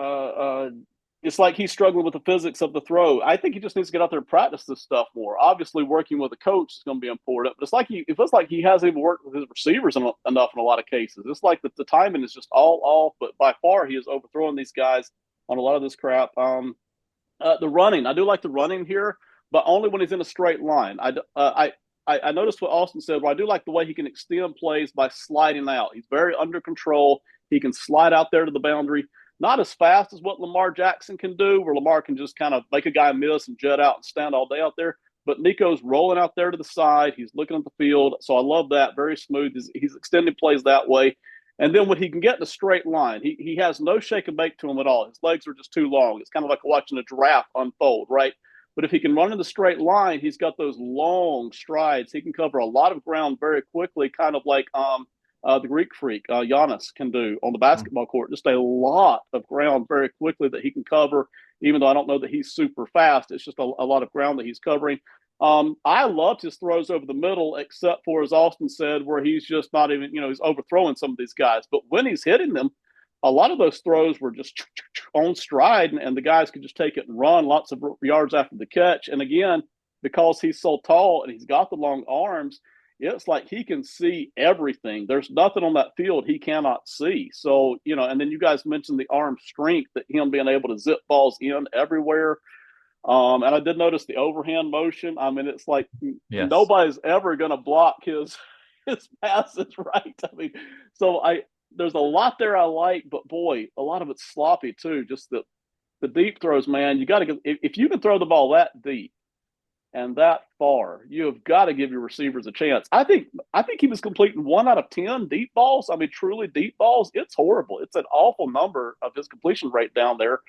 It's like he's struggling with the physics of the throw. I think he just needs to get out there and practice this stuff more. Obviously, working with a coach is going to be important, but it feels like he hasn't even worked with his receivers enough in a lot of cases. It's like the timing is just all off, but by far he is overthrowing these guys on a lot of this crap. The running, I do like the running here, but only when he's in a straight line. I noticed what Austin said, where I do like the way he can extend plays by sliding out. He's very under control. He can slide out there to the boundary. Not as fast as what Lamar Jackson can do, where Lamar can just kind of make a guy miss and jet out and stand all day out there. But Nico's rolling out there to the side. He's looking at the field. So I love that. Very smooth. He's extending plays that way. And then when he can get in a straight line, he has no shake and bake to him at all. His legs are just too long. It's kind of like watching a giraffe unfold, right? But if he can run in the straight line, he's got those long strides. He can cover a lot of ground very quickly, kind of like the Greek freak, Giannis, can do on the basketball court. Just a lot of ground very quickly that he can cover, even though I don't know that he's super fast. It's just a lot of ground that he's covering. I loved his throws over the middle, except for, as Austin said, where he's just not even, he's overthrowing some of these guys. But when he's hitting them, a lot of those throws were just on stride, and the guys could just take it and run lots of yards after the catch. And again, because he's so tall and he's got the long arms, it's like he can see everything. There's nothing on that field he cannot see. So, and then you guys mentioned the arm strength, that him being able to zip balls in everywhere. And I did notice the overhand motion. I mean, it's like nobody's ever going to block his passes, right? I mean, there's a lot there I like, but boy, a lot of it's sloppy too. Just the deep throws, man. You got to if you can throw the ball that deep and that far, you have got to give your receivers a chance. I think he was completing 1 out of 10 deep balls. I mean, truly deep balls. It's horrible. It's an awful number of his completion rate down there.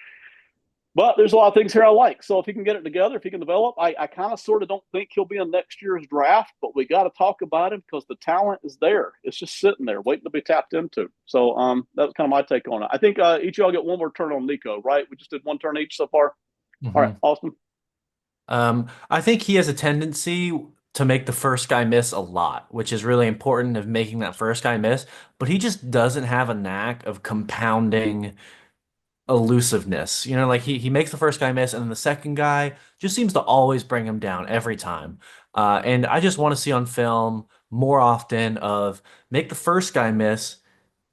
But there's a lot of things here I like. So if he can get it together, if he can develop, I kind of sort of don't think he'll be in next year's draft, but we got to talk about him because the talent is there. It's just sitting there waiting to be tapped into. So that was kind of my take on it. I think each of y'all get one more turn on Nico, right? We just did one turn each so far. Mm-hmm. All right, Austin. I think he has a tendency to make the first guy miss a lot, which is really important of making that first guy miss, but he just doesn't have a knack of compounding elusiveness. Like he makes the first guy miss, and then the second guy just seems to always bring him down every time. And I just want to see on film more often of make the first guy miss,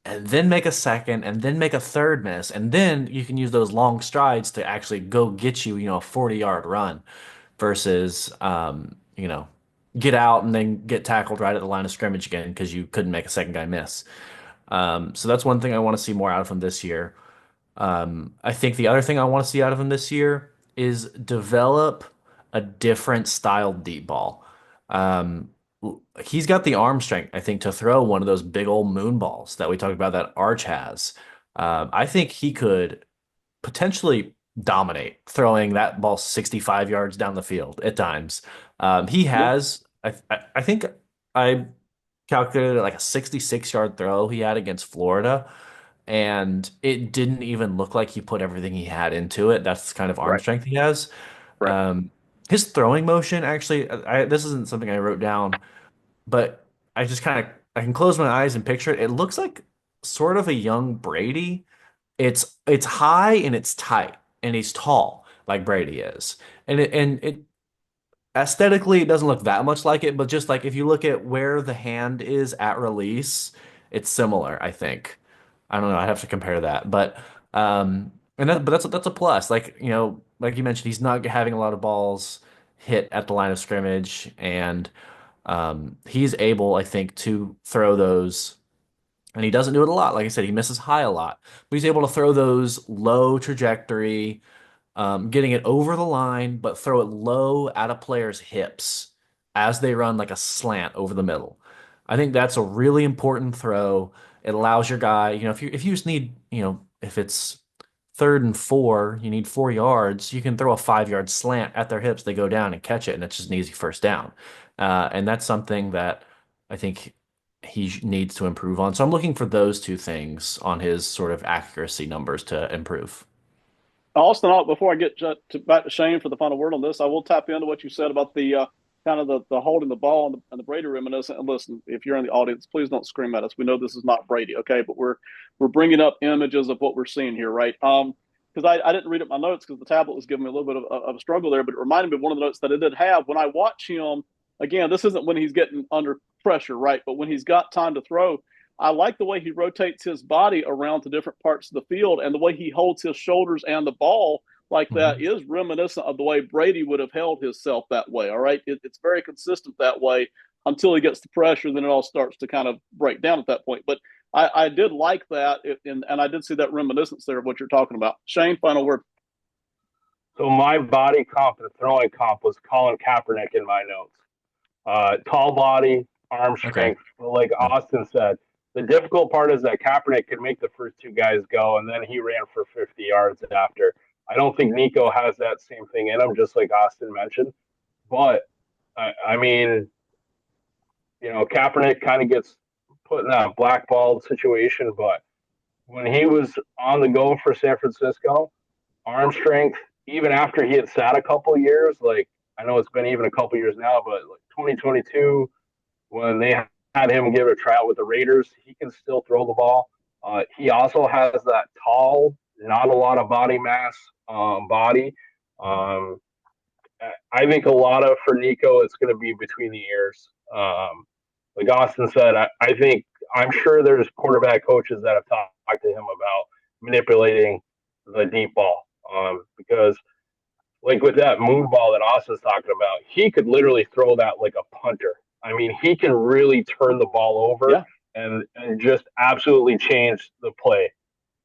and then make a second, and then make a third miss, and then you can use those long strides to actually go get you, a 40-yard run versus, get out and then get tackled right at the line of scrimmage again because you couldn't make a second guy miss. So that's one thing I want to see more out of him this year. I think the other thing I want to see out of him this year is develop a different style deep ball. Um, he's got the arm strength, I think, to throw one of those big old moon balls that we talked about that Arch has. I think he could potentially dominate throwing that ball 65 yards down the field at times. He has, I think I calculated like a 66-yard throw he had against Florida, and it didn't even look like he put everything he had into it. That's the kind of arm strength he has. Right. His throwing motion, actually, this isn't something I wrote down, but I can close my eyes and picture it. It looks like sort of a young Brady. It's high and it's tight, and he's tall like Brady is, and it aesthetically it doesn't look that much like it, but just like if you look at where the hand is at release, it's similar, I think. I don't know, I'd have to compare that. But that's a plus. Like, like you mentioned, he's not having a lot of balls hit at the line of scrimmage, and he's able, I think, to throw those, and he doesn't do it a lot. Like I said, he misses high a lot, but he's able to throw those low trajectory, getting it over the line, but throw it low at a player's hips as they run like a slant over the middle. I think that's a really important throw. It allows your guy, if you just need, if it's 3rd and 4, you need 4 yards, you can throw a 5-yard slant at their hips. They go down and catch it, and it's just an easy first down. And that's something that I think he needs to improve on. So I'm looking for those two things on his sort of accuracy numbers to improve. Austin, before I get back to Shane for the final word on this, I will tap into what you said about the kind of the holding the ball and the Brady reminiscent. And listen, if you're in the audience, please don't scream at us. We know this is not Brady, okay? But we're bringing up images of what we're seeing here, right? Because I didn't read up my notes because the tablet was giving me a little bit of a struggle there, but it reminded me of one of the notes that I did have when I watch him. Again, this isn't when he's getting under pressure, right? But when he's got time to throw, I like the way he rotates his body around to different parts of the field, and the way he holds his shoulders and the ball like that is reminiscent of the way Brady would have held himself that way. All right. It's very consistent that way until he gets the pressure. Then it all starts to kind of break down at that point. But I did like that. And I did see that reminiscence there of what you're talking about. Shane, final word. So my body comp and throwing comp was Colin Kaepernick in my notes. Tall body, arm strength. Okay. Like Austin said, the difficult part is that Kaepernick could make the first 2 guys go, and then he ran for 50 yards after. I don't think Nico has that same thing in him, just like Austin mentioned. But, I mean, Kaepernick kind of gets put in that blackballed situation. But when he was on the go for San Francisco, arm strength, even after he had sat a couple of years, like I know it's been even a couple of years now, but like 2022, when they had him give a tryout with the Raiders, he can still throw the ball. He also has that tall, not a lot of body mass body. Um, I think a lot of for Nico, it's going to be between the ears. Like Austin said, I think I'm sure there's quarterback coaches that have talked to him about manipulating the deep ball because like with that move ball that Austin's talking about, he could literally throw that like a punter. I mean, he can really turn the ball over Yeah, and just absolutely change the play.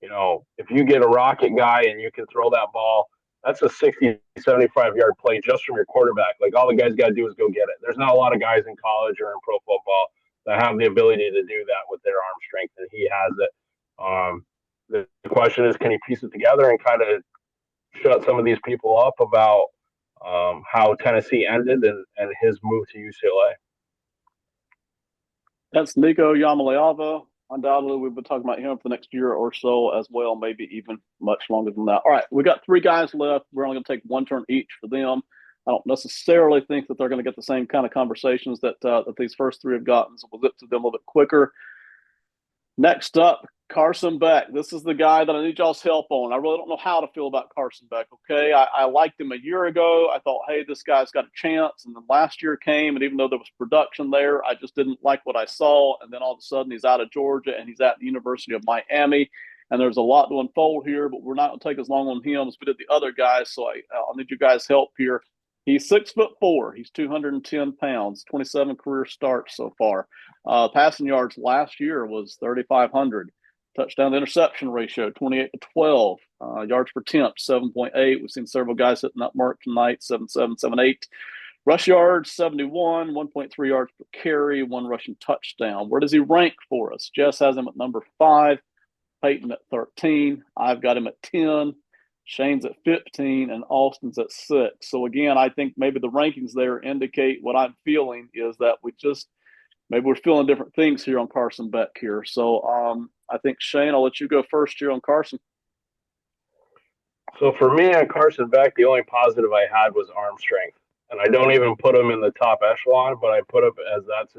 You know, if you get a rocket guy and you can throw that ball, that's a 60, 75-yard play just from your quarterback. Like all the guys got to do is go get it. There's not a lot of guys in college or in pro football that have the ability to do that with their arm strength, and he has it. The question is, can he piece it together and kind of shut some of these people up about how Tennessee ended and his move to UCLA? that's Nico Yamaleava. Undoubtedly, we've been talking about him for the next year or so as well, maybe even much longer than that. All right, we got three guys left. We're only going to take one turn each for them. I don't necessarily think that they're going to get the same kind of conversations that these first three have gotten, so we'll get to them a little bit quicker. Next up, Carson Beck. This is the guy that I need y'all's help on. I really don't know how to feel about Carson Beck. Okay, I liked him a year ago. I thought, hey, this guy's got a chance. And then last year came, and even though there was production there, I just didn't like what I saw. And then all of a sudden, he's out of Georgia and he's at the University of Miami. And there's a lot to unfold here, but we're not going to take as long on him as we did the other guys. So I'll need you guys' help here. He's 6'4". He's 210 pounds. 27 career starts so far. Passing yards last year was 3,500. Touchdown to interception ratio 28-12. Yards per attempt 7.8. We've seen several guys hitting that mark tonight 7.7, 7.8. Rush yards 71, 1.3 yards per carry, one rushing touchdown. Where does he rank for us? Jess has him at number 5, Peyton at 13. I've got him at 10. Shane's at 15 and Austin's at 6. So again, I think maybe the rankings there indicate what I'm feeling is that maybe we're feeling different things here on Carson Beck here. So I think Shane, I'll let you go first here on Carson. So for me on Carson Beck, the only positive I had was arm strength, and I don't even put him in the top echelon, but I put him as that's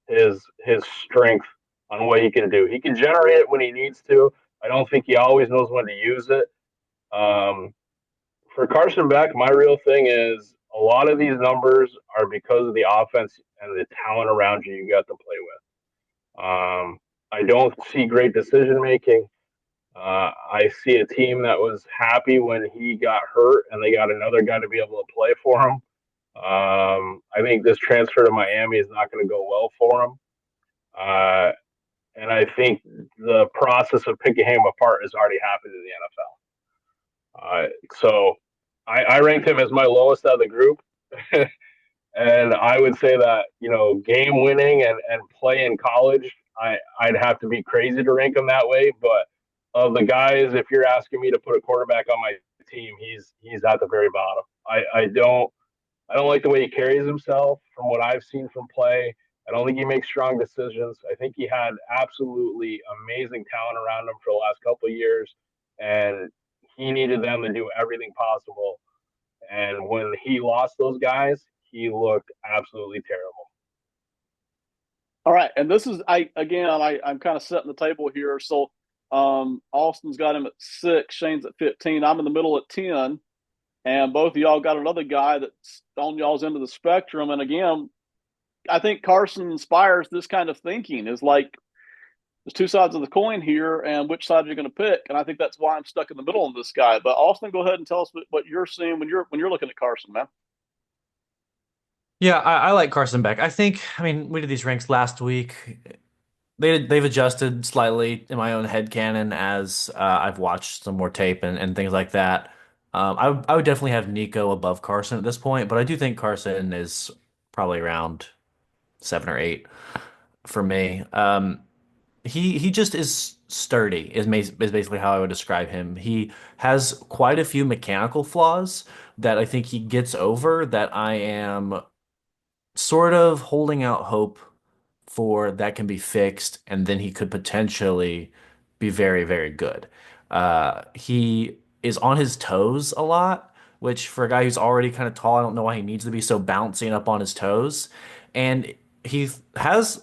his strength on what he can do. He can generate it when he needs to. I don't think he always knows when to use it. Um, for Carson Beck, my real thing is a lot of these numbers are because of the offense and the talent around you got to play with. I don't see great decision making. I see a team that was happy when he got hurt and they got another guy to be able to play for him. I think this transfer to Miami is not going to go well for him. And I think the process of picking him apart has already happened in the NFL. So I ranked him as my lowest out of the group. And I would say that, you know, game winning and play in college, I'd have to be crazy to rank him that way. But of the guys, if you're asking me to put a quarterback on my team, he's at the very bottom. I don't like the way he carries himself from what I've seen from play. I don't think he makes strong decisions. I think he had absolutely amazing talent around him for the last couple of years, and he needed them to do everything possible. And when he lost those guys, he looked absolutely terrible. All right, and this is I'm kind of setting the table here. So Austin's got him at 6, Shane's at 15. I'm in the middle at 10, and both of y'all got another guy that's on y'all's end of the spectrum. And again, I think Carson inspires this kind of thinking. Is like there's two sides of the coin here, and which side are you going to pick? And I think that's why I'm stuck in the middle on this guy. But Austin, go ahead and tell us what you're seeing when you're looking at Carson, man. Yeah, I like Carson Beck. I mean, we did these ranks last week. They've adjusted slightly in my own head canon as I've watched some more tape and things like that. I would definitely have Nico above Carson at this point, but I do think Carson is probably around 7 or 8 for me. He just is sturdy is basically how I would describe him. He has quite a few mechanical flaws that I think he gets over that I am sort of holding out hope for that can be fixed, and then he could potentially be very, very good. He is on his toes a lot, which for a guy who's already kind of tall, I don't know why he needs to be so bouncy and up on his toes. And he has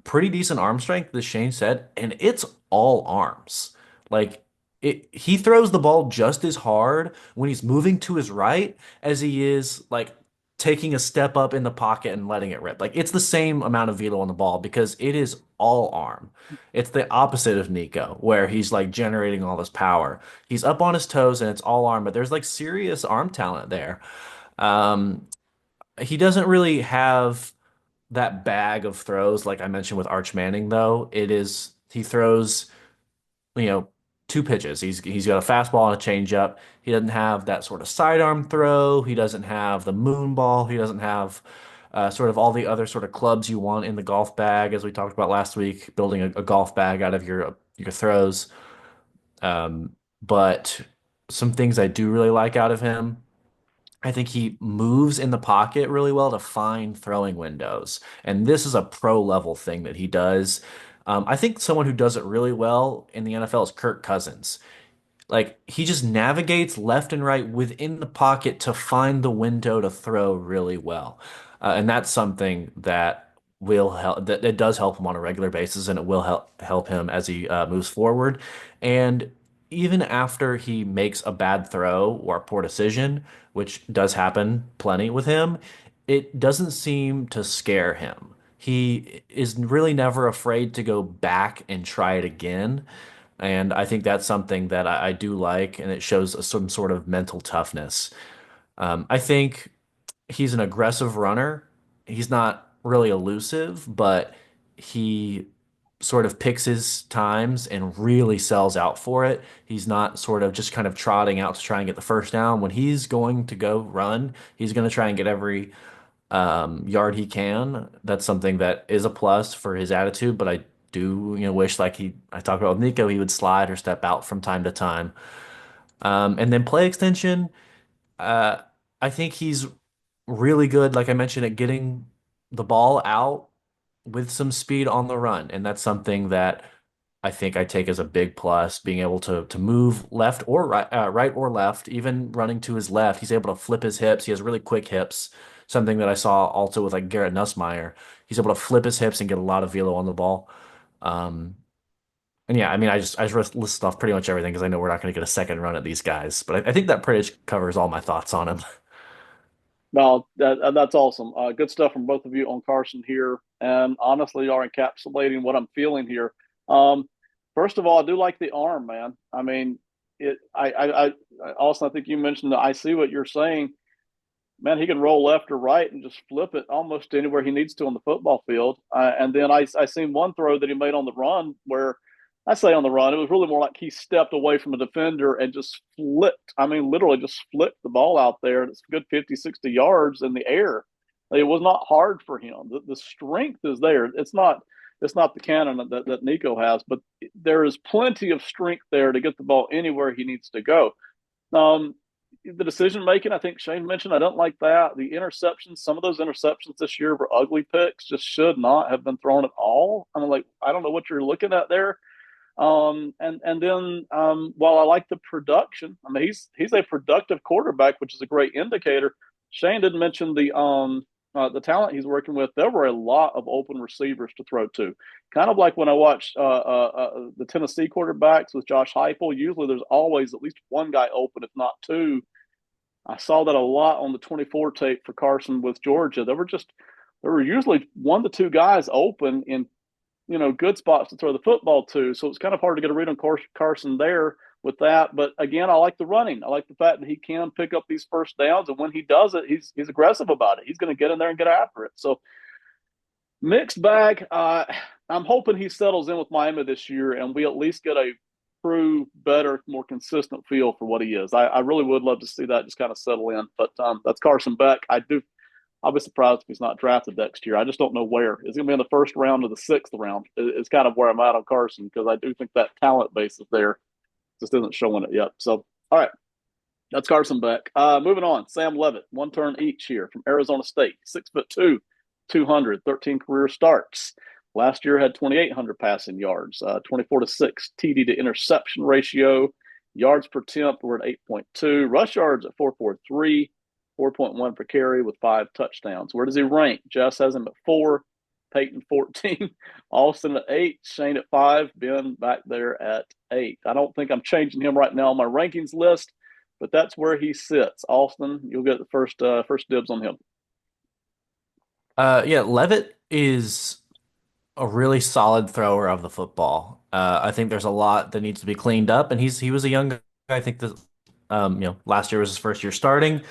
pretty decent arm strength, as Shane said, and it's all arms. Like he throws the ball just as hard when he's moving to his right as he is like taking a step up in the pocket and letting it rip. Like it's the same amount of velo on the ball because it is all arm. It's the opposite of Nico, where he's like generating all this power. He's up on his toes and it's all arm, but there's like serious arm talent there. Um, he doesn't really have that bag of throws like I mentioned with Arch Manning, though. He throws, you know, two pitches. He's got a fastball and a changeup. He doesn't have that sort of sidearm throw. He doesn't have the moon ball. He doesn't have sort of all the other sort of clubs you want in the golf bag, as we talked about last week, building a golf bag out of your throws. But some things I do really like out of him. I think he moves in the pocket really well to find throwing windows. And this is a pro level thing that he does. I think someone who does it really well in the NFL is Kirk Cousins. Like he just navigates left and right within the pocket to find the window to throw really well. And that's something that will help that it does help him on a regular basis and it will help him as he moves forward. And even after he makes a bad throw or a poor decision, which does happen plenty with him, it doesn't seem to scare him. He is really never afraid to go back and try it again. And I think that's something that I do like, and it shows some sort of mental toughness. I think he's an aggressive runner. He's not really elusive, but he sort of picks his times and really sells out for it. He's not sort of just kind of trotting out to try and get the first down. When he's going to go run, he's going to try and get every yard he can. That's something that is a plus for his attitude, but I do, wish like I talked about with Nico, he would slide or step out from time to time. And then play extension, uh, I think he's really good, like I mentioned, at getting the ball out with some speed on the run. And that's something that I think I take as a big plus, being able to move left or right or left, even running to his left. He's able to flip his hips. He has really quick hips, something that I saw also with like Garrett Nussmeier. He's able to flip his hips and get a lot of velo on the ball. Um, and yeah, I mean, I just listed off pretty much everything because I know we're not going to get a second run at these guys, but I think that pretty much covers all my thoughts on him. No, that's awesome. Good stuff from both of you on Carson here, and honestly, are encapsulating what I'm feeling here. Um, First of all, I do like the arm, man. I mean, it. Also, I think you mentioned that I see what you're saying. Man, he can roll left or right and just flip it almost anywhere he needs to on the football field. And then I seen one throw that he made on the run where I say on the run, it was really more like he stepped away from a defender and just flipped. I mean, literally just flipped the ball out there. And it's a good 50, 60 yards in the air. It was not hard for him. The strength is there. It's not the cannon that Nico has, but there is plenty of strength there to get the ball anywhere he needs to go. Um, the decision making, I think Shane mentioned, I don't like that. The interceptions, some of those interceptions this year were ugly picks, just should not have been thrown at all. I'm like, I don't know what you're looking at there. And then while I like the production, I mean he's a productive quarterback, which is a great indicator. Shane didn't mention the talent he's working with. There were a lot of open receivers to throw to. Kind of like when I watched the Tennessee quarterbacks with Josh Heupel. Usually there's always at least one guy open, if not two. I saw that a lot on the 24 tape for Carson with Georgia. There were usually one to two guys open in good spots to throw the football to. So it's kind of hard to get a read on Carson there with that. But again, I like the running. I like the fact that he can pick up these first downs, and when he does it, he's aggressive about it. He's going to get in there and get after it. So mixed bag. I'm hoping he settles in with Miami this year, and we at least get a true, better, more consistent feel for what he is. I really would love to see that just kind of settle in. But that's Carson Beck. I'll be surprised if he's not drafted next year. I just don't know where. It's going to be in the first round or the sixth round. It's kind of where I'm at on Carson because I do think that talent base is there. Just isn't showing it yet. So, all right. That's Carson Beck. Moving on. Sam Leavitt, one turn each here from Arizona State. 6'2", 213 career starts. Last year had 2,800 passing yards, 24-6 TD to interception ratio. Yards per attempt were at 8.2. Rush yards at 4.43. 4.1 per carry with 5 touchdowns. Where does he rank? Jess has him at 4. Peyton 14, Austin at 8, Shane at 5, Ben back there at 8. I don't think I'm changing him right now on my rankings list, but that's where he sits. Austin, you'll get the first dibs on him. Yeah, Leavitt is a really solid thrower of the football. I think there's a lot that needs to be cleaned up, and he was a young guy. I think that last year was his first year starting,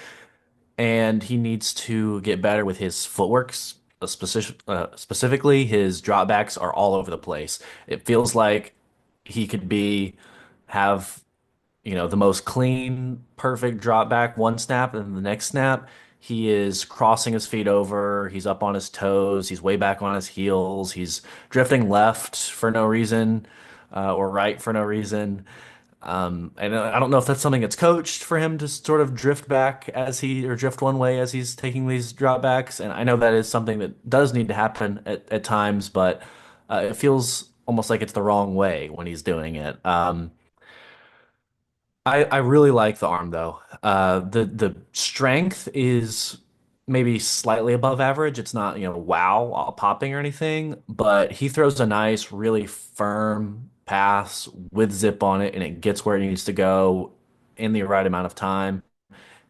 and he needs to get better with his footwork. Specifically, his dropbacks are all over the place. It feels like he could be have the most clean, perfect drop back one snap, and the next snap, he is crossing his feet over. He's up on his toes. He's way back on his heels. He's drifting left for no reason, or right for no reason. And I don't know if that's something that's coached for him to sort of drift back or drift one way as he's taking these drop backs. And I know that is something that does need to happen at times, but it feels almost like it's the wrong way when he's doing it. I really like the arm though. The strength is maybe slightly above average. It's not, wow, popping or anything, but he throws a nice, really firm pass with zip on it and it gets where it needs to go in the right amount of time.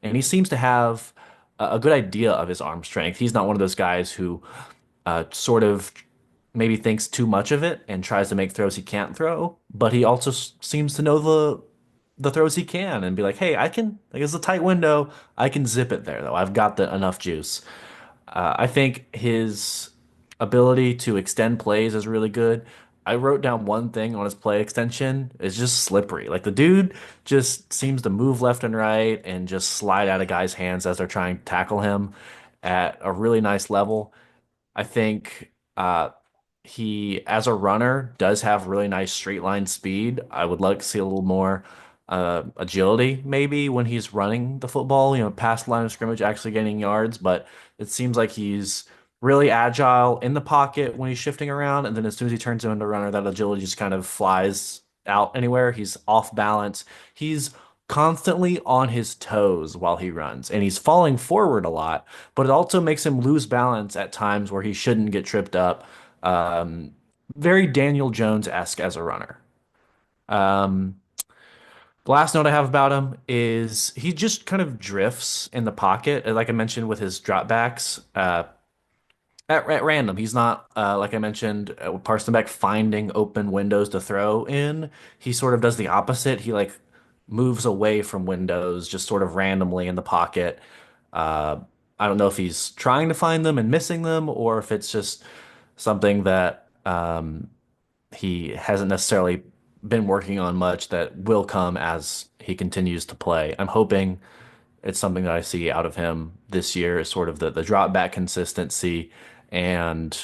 And he seems to have a good idea of his arm strength. He's not one of those guys who sort of maybe thinks too much of it and tries to make throws he can't throw, but he also seems to know the throws he can and be like, hey, I can, like, it's a tight window. I can zip it there though. I've got the enough juice. I think his ability to extend plays is really good. I wrote down one thing on his play extension. It's just slippery. Like the dude just seems to move left and right and just slide out of guys' hands as they're trying to tackle him at a really nice level. I think he, as a runner, does have really nice straight line speed. I would like to see a little more agility maybe when he's running the football, past the line of scrimmage, actually gaining yards. But it seems like he's really agile in the pocket when he's shifting around. And then as soon as he turns into a runner, that agility just kind of flies out anywhere. He's off balance. He's constantly on his toes while he runs, and he's falling forward a lot, but it also makes him lose balance at times where he shouldn't get tripped up. Um, Very Daniel Jones-esque as a runner. Um, the last note I have about him is he just kind of drifts in the pocket, like I mentioned with his dropbacks. At random. He's not, like I mentioned, Parson Beck finding open windows to throw in. He sort of does the opposite. He like moves away from windows just sort of randomly in the pocket. Uh, I don't know if he's trying to find them and missing them, or if it's just something that he hasn't necessarily been working on much that will come as he continues to play. I'm hoping it's something that I see out of him this year is sort of the drop back consistency and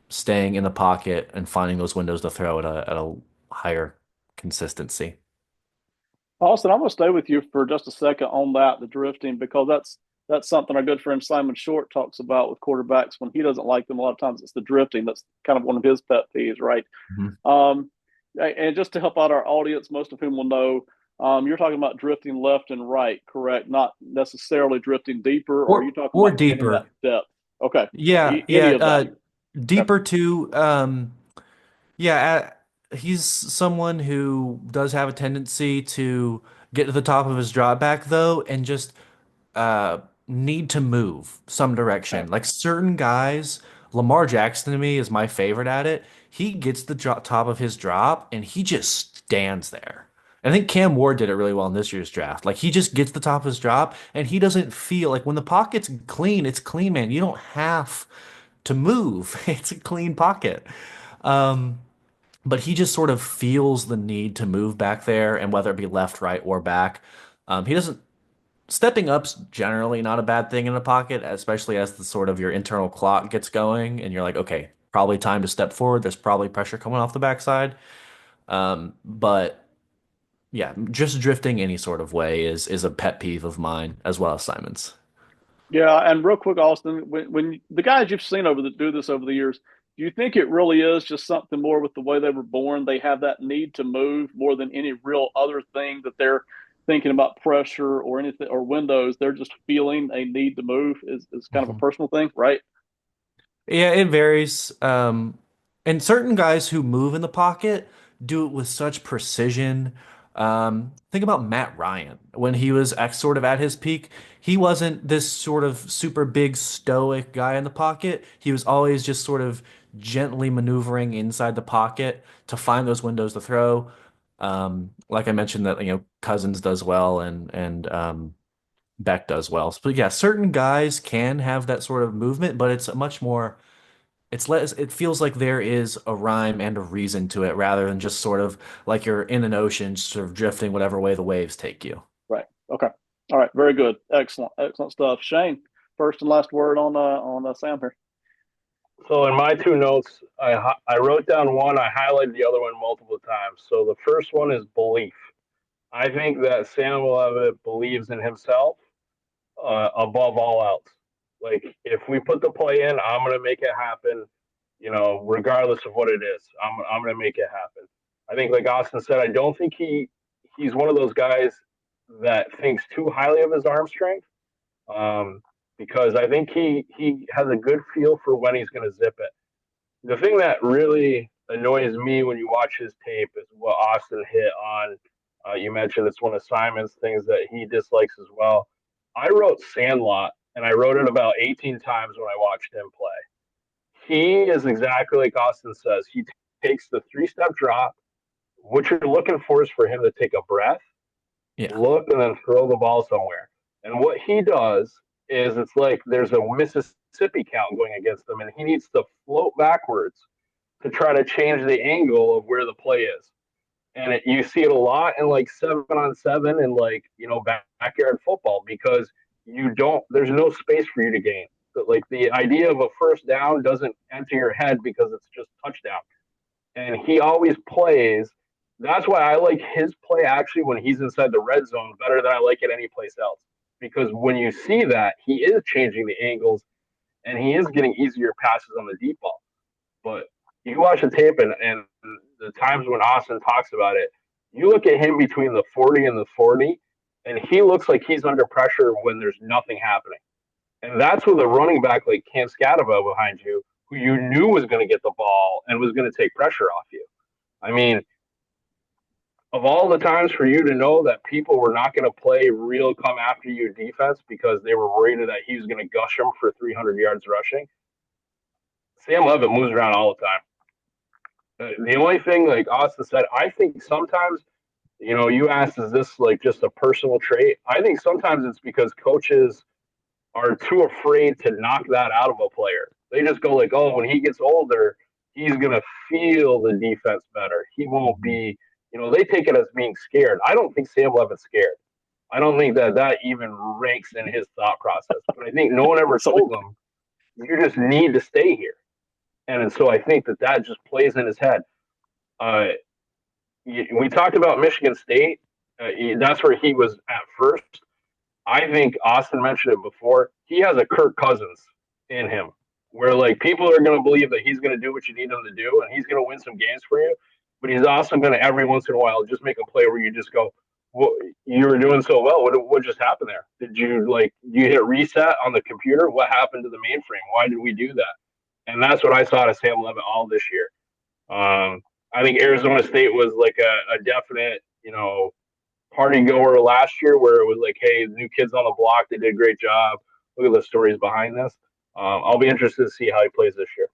staying in the pocket and finding those windows to throw at a higher consistency. Austin, I'm going to stay with you for just a second on that, the drifting, because that's something our good friend Simon Short talks about with quarterbacks when he doesn't like them. A lot of times it's the drifting. That's kind of one of his pet peeves, right? Mhm. And just to help out our audience, most of whom will know, you're talking about drifting left and right, correct? Not necessarily drifting deeper, or are you talking Or about gaining that deeper. depth? Okay, Yeah, yeah, any of that. Okay. deeper too. Yeah, he's someone who does have a tendency to get to the top of his drop back though, and just need to move some Okay. direction. Like certain guys, Lamar Jackson to me is my favorite at it. He gets the top of his drop and he just stands there. I think Cam Ward did it really well in this year's draft. Like he just gets the top of his drop and he doesn't feel like when the pocket's clean, it's clean, man. You don't have to move. It's a clean pocket. Um, but he just sort of feels the need to move back there, and whether it be left, right, or back. He doesn't Stepping up's generally not a bad thing in a pocket, especially as the sort of your internal clock gets going and you're like, okay, probably time to step forward. There's probably pressure coming off the backside. But yeah, just drifting any sort of way is a pet peeve of mine as well as Simon's. Yeah, and real quick, Austin, when the guys you've seen do this over the years, do you think it really is just something more with the way they were born? They have that need to move more than any real other thing that they're thinking about pressure or anything or windows. They're just feeling a need to move is kind of a personal thing, right? Yeah, it varies. And certain guys who move in the pocket do it with such precision. Think about Matt Ryan. When he was sort of at his peak, he wasn't this sort of super big stoic guy in the pocket. He was always just sort of gently maneuvering inside the pocket to find those windows to throw. Like I mentioned that, Cousins does well and Beck does well. But yeah, certain guys can have that sort of movement, but it's much more it's less, it feels like there is a rhyme and a reason to it rather than just sort of like you're in an ocean, sort of drifting whatever way the waves take you. Right. Okay. All right. Very good. Excellent. Excellent stuff. Shane, first and last word on Sam here. So in my two notes, I wrote down one. I highlighted the other one multiple times. So the first one is belief. I think that Sam Leavitt believes in himself above all else. Like if we put the play in, I'm gonna make it happen. Regardless of what it is, I'm gonna make it happen. I think, like Austin said, I don't think he's one of those guys that thinks too highly of his arm strength. Um, because I think he has a good feel for when he's gonna zip it. The thing that really annoys me when you watch his tape is what Austin hit on. You mentioned it's one of Simon's things that he dislikes as well. I wrote Sandlot, and I wrote it about 18 times when I watched him play. He is exactly like Austin says. He takes the three-step drop. What you're looking for is for him to take a breath, Yeah. look, and then throw the ball somewhere. And what he does is it's like there's a Mississippi count going against him, and he needs to float backwards to try to change the angle of where the play is. And you see it a lot in like 7-on-7 and like backyard football because there's no space for you to gain. So, like the idea of a first down doesn't enter your head because it's just touchdown. And he always plays. That's why I like his play actually when he's inside the red zone better than I like it any place else. Because when you see that, he is changing the angles and he is getting easier passes on the deep ball. But you watch the tape and the times when Austin talks about it, you look at him between the 40 and the 40, and he looks like he's under pressure when there's nothing happening. And that's with a running back like Cam Scataba behind you, who you knew was going to get the ball and was going to take pressure off you. I mean, of all the times for you to know that people were not going to play real come after you defense because they were worried that he was going to gush them for 300 yards rushing, Sam Leavitt moves around all the time. The only thing, like Austin said, I think sometimes, you asked, is this like just a personal trait? I think sometimes it's because coaches are too afraid to knock that out of a player. They just go like, oh, when he gets older, he's going to feel the defense better. He won't be, they take it as being scared. I don't think Sam Leavitt's scared. I don't think that even ranks in his thought process. But I think no one ever told him, you just need to stay here. And so I think that just plays in his head. Uh, we talked about Michigan State. That's where he was at first. I think Austin mentioned it before. He has a Kirk Cousins in him, where like people are going to believe that he's going to do what you need him to do, and he's going to win some games for you. But he's also going to every once in a while just make a play where you just go, "Well, you were doing so well. What just happened there? Did you hit reset on the computer? What happened to the mainframe? Why did we do that?" And that's what I saw to Sam Leavitt all this year. I think Arizona State was like a definite, party goer last year where it was like, hey, new kids on the block, they did a great job. Look at the stories behind this. I'll be interested to see how he plays this year.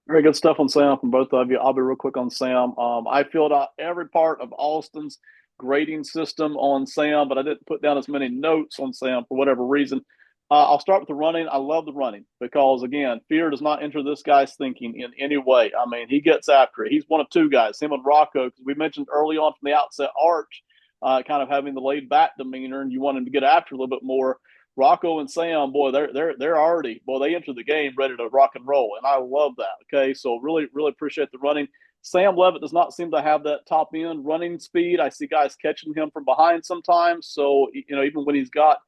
Very good stuff on Sam from both of you. I'll be real quick on Sam. I filled out every part of Austin's grading system on Sam, but I didn't put down as many notes on Sam for whatever reason. I'll start with the running. I love the running because, again, fear does not enter this guy's thinking in any way. I mean, he gets after it. He's one of two guys, him and Rocco, because we mentioned early on from the outset, Arch kind of having the laid back demeanor, and you want him to get after a little bit more. Rocco and Sam, boy, they're already, boy, they enter the game ready to rock and roll, and I love that. Okay, so really, really appreciate the running. Sam Leavitt does not seem to have that top end running speed. I see guys catching him from behind sometimes. So even when he's got,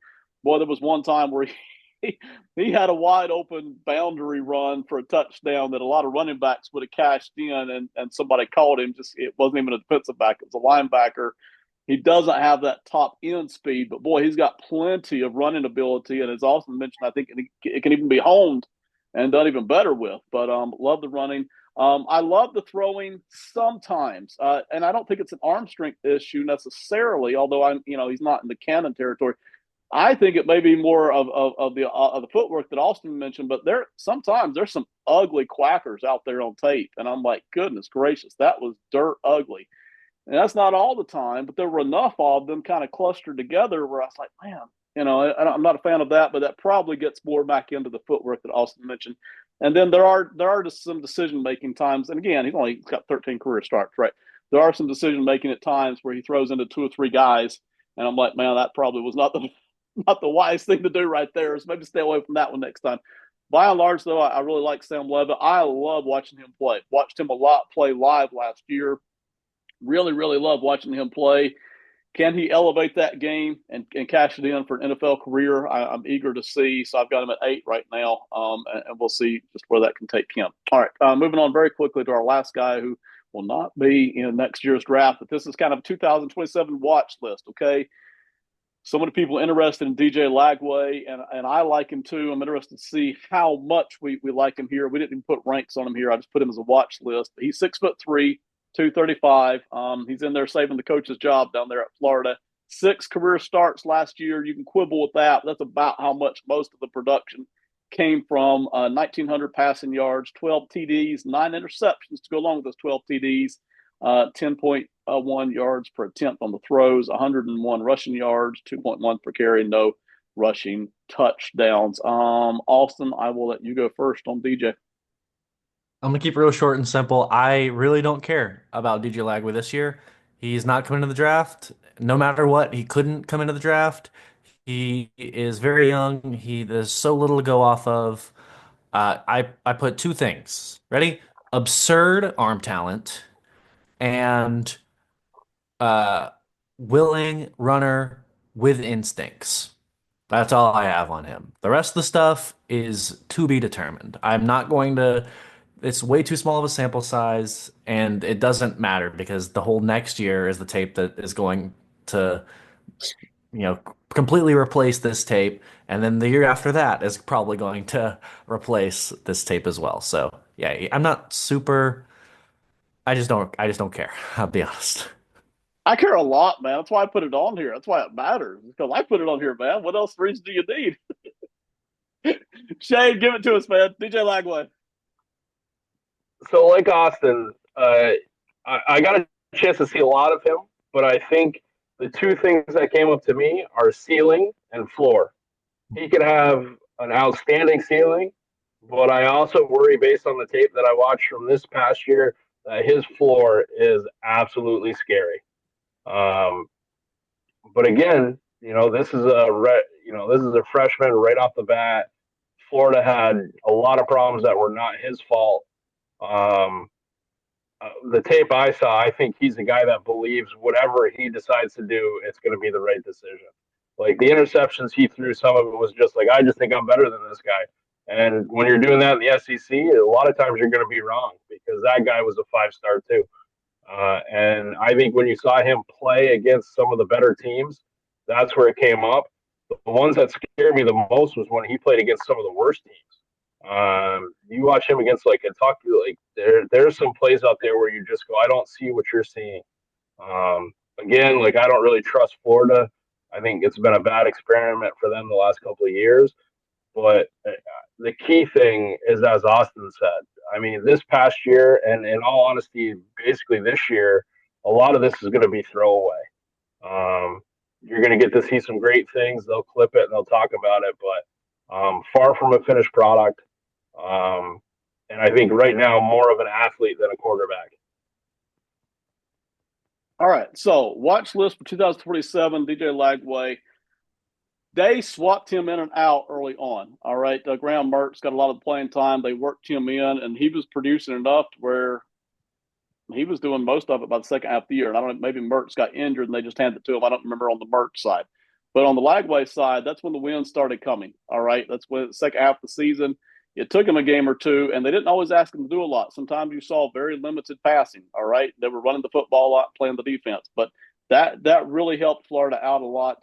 boy, there was one time where he had a wide open boundary run for a touchdown that a lot of running backs would have cashed in, and somebody called him. Just it wasn't even a defensive back; it was a linebacker. He doesn't have that top end speed, but boy, he's got plenty of running ability. And as Austin mentioned, I think it can even be honed and done even better with. But love the running. I love the throwing sometimes, and I don't think it's an arm strength issue necessarily. Although he's not in the cannon territory. I think it may be more of the footwork that Austin mentioned, but sometimes there's some ugly quackers out there on tape, and I'm like, goodness gracious, that was dirt ugly. And that's not all the time, but there were enough of them kind of clustered together where I was like, man, I'm not a fan of that, but that probably gets more back into the footwork that Austin mentioned. And then there are just some decision making times, and again, he's got 13 career starts, right? There are some decision making at times where he throws into 2 or 3 guys, and I'm like, man, that probably was not the wise thing to do right there. So maybe stay away from that one next time. By and large, though, I really like Sam Leavitt. I love watching him play. Watched him a lot play live last year. Really, really love watching him play. Can he elevate that game and cash it in for an NFL career? I'm eager to see. So I've got him at 8 right now, and we'll see just where that can take him. All right, moving on very quickly to our last guy who will not be in next year's draft, but this is kind of a 2027 watch list, okay? So many people interested in DJ Lagway, and I like him too. I'm interested to see how much we like him here. We didn't even put ranks on him here. I just put him as a watch list. But he's 6'3", 235. He's in there saving the coach's job down there at Florida. 6 career starts last year. You can quibble with that. That's about how much most of the production came from. 1,900 passing yards, 12 TDs, 9 interceptions to go along with those 12 TDs. 10.1 yards per attempt on the throws, 101 rushing yards, 2.1 per carry, no rushing touchdowns. Austin, I will let you go first on DJ. I'm gonna keep it real short and simple. I really don't care about DJ Lagway this year. He's not coming into the draft. No matter what, he couldn't come into the draft. He is very young. There's so little to go off of. I put 2 things. Ready? Absurd arm talent and uh, willing runner with instincts. That's all I have on him. The rest of the stuff is to be determined. I'm not going to, it's way too small of a sample size, and it doesn't matter because the whole next year is the tape that is going to, you know, completely replace this tape. And then the year after that is probably going to replace this tape as well. So yeah, I'm not super, I just don't care. I'll be honest. I care a lot, man. That's why I put it on here. That's why it matters, because I put it on here, man. What else reason do you need? Shane, give it to us, man. DJ Lagway. So, like Austin, I got a chance to see a lot of him, but I think the 2 things that came up to me are ceiling and floor. He could have an outstanding ceiling, but I also worry based on the tape that I watched from this past year that his floor is absolutely scary. But again, this is a freshman right off the bat. Florida had a lot of problems that were not his fault. The tape I saw, I think he's a guy that believes whatever he decides to do, it's going to be the right decision. Like the interceptions he threw, some of it was just like, I just think I'm better than this guy. And when you're doing that in the SEC, a lot of times you're going to be wrong because that guy was a 5-star too. And I think when you saw him play against some of the better teams, that's where it came up. The ones that scared me the most was when he played against some of the worst teams. You watch him against like Kentucky, like there's some plays out there where you just go, I don't see what you're seeing. Again, like I don't really trust Florida. I think it's been a bad experiment for them the last couple of years. But the key thing is, as Austin said, I mean, this past year, and in all honesty, basically this year, a lot of this is going to be throwaway. You're going to get to see some great things. They'll clip it and they'll talk about it, but far from a finished product. And I think right now more of an athlete than a quarterback. All right, so watch list for 2027, DJ Lagway. They swapped him in and out early on. All right, Graham Mertz got a lot of playing time. They worked him in, and he was producing enough to where he was doing most of it by the second half of the year. And I don't know, maybe Mertz got injured and they just handed it to him. I don't remember on the Mertz side. But on the Lagway side, that's when the wins started coming. All right, that's when the second half of the season, it took him a game or two, and they didn't always ask him to do a lot. Sometimes you saw very limited passing. All right, they were running the football a lot, playing the defense, but that really helped Florida out a lot.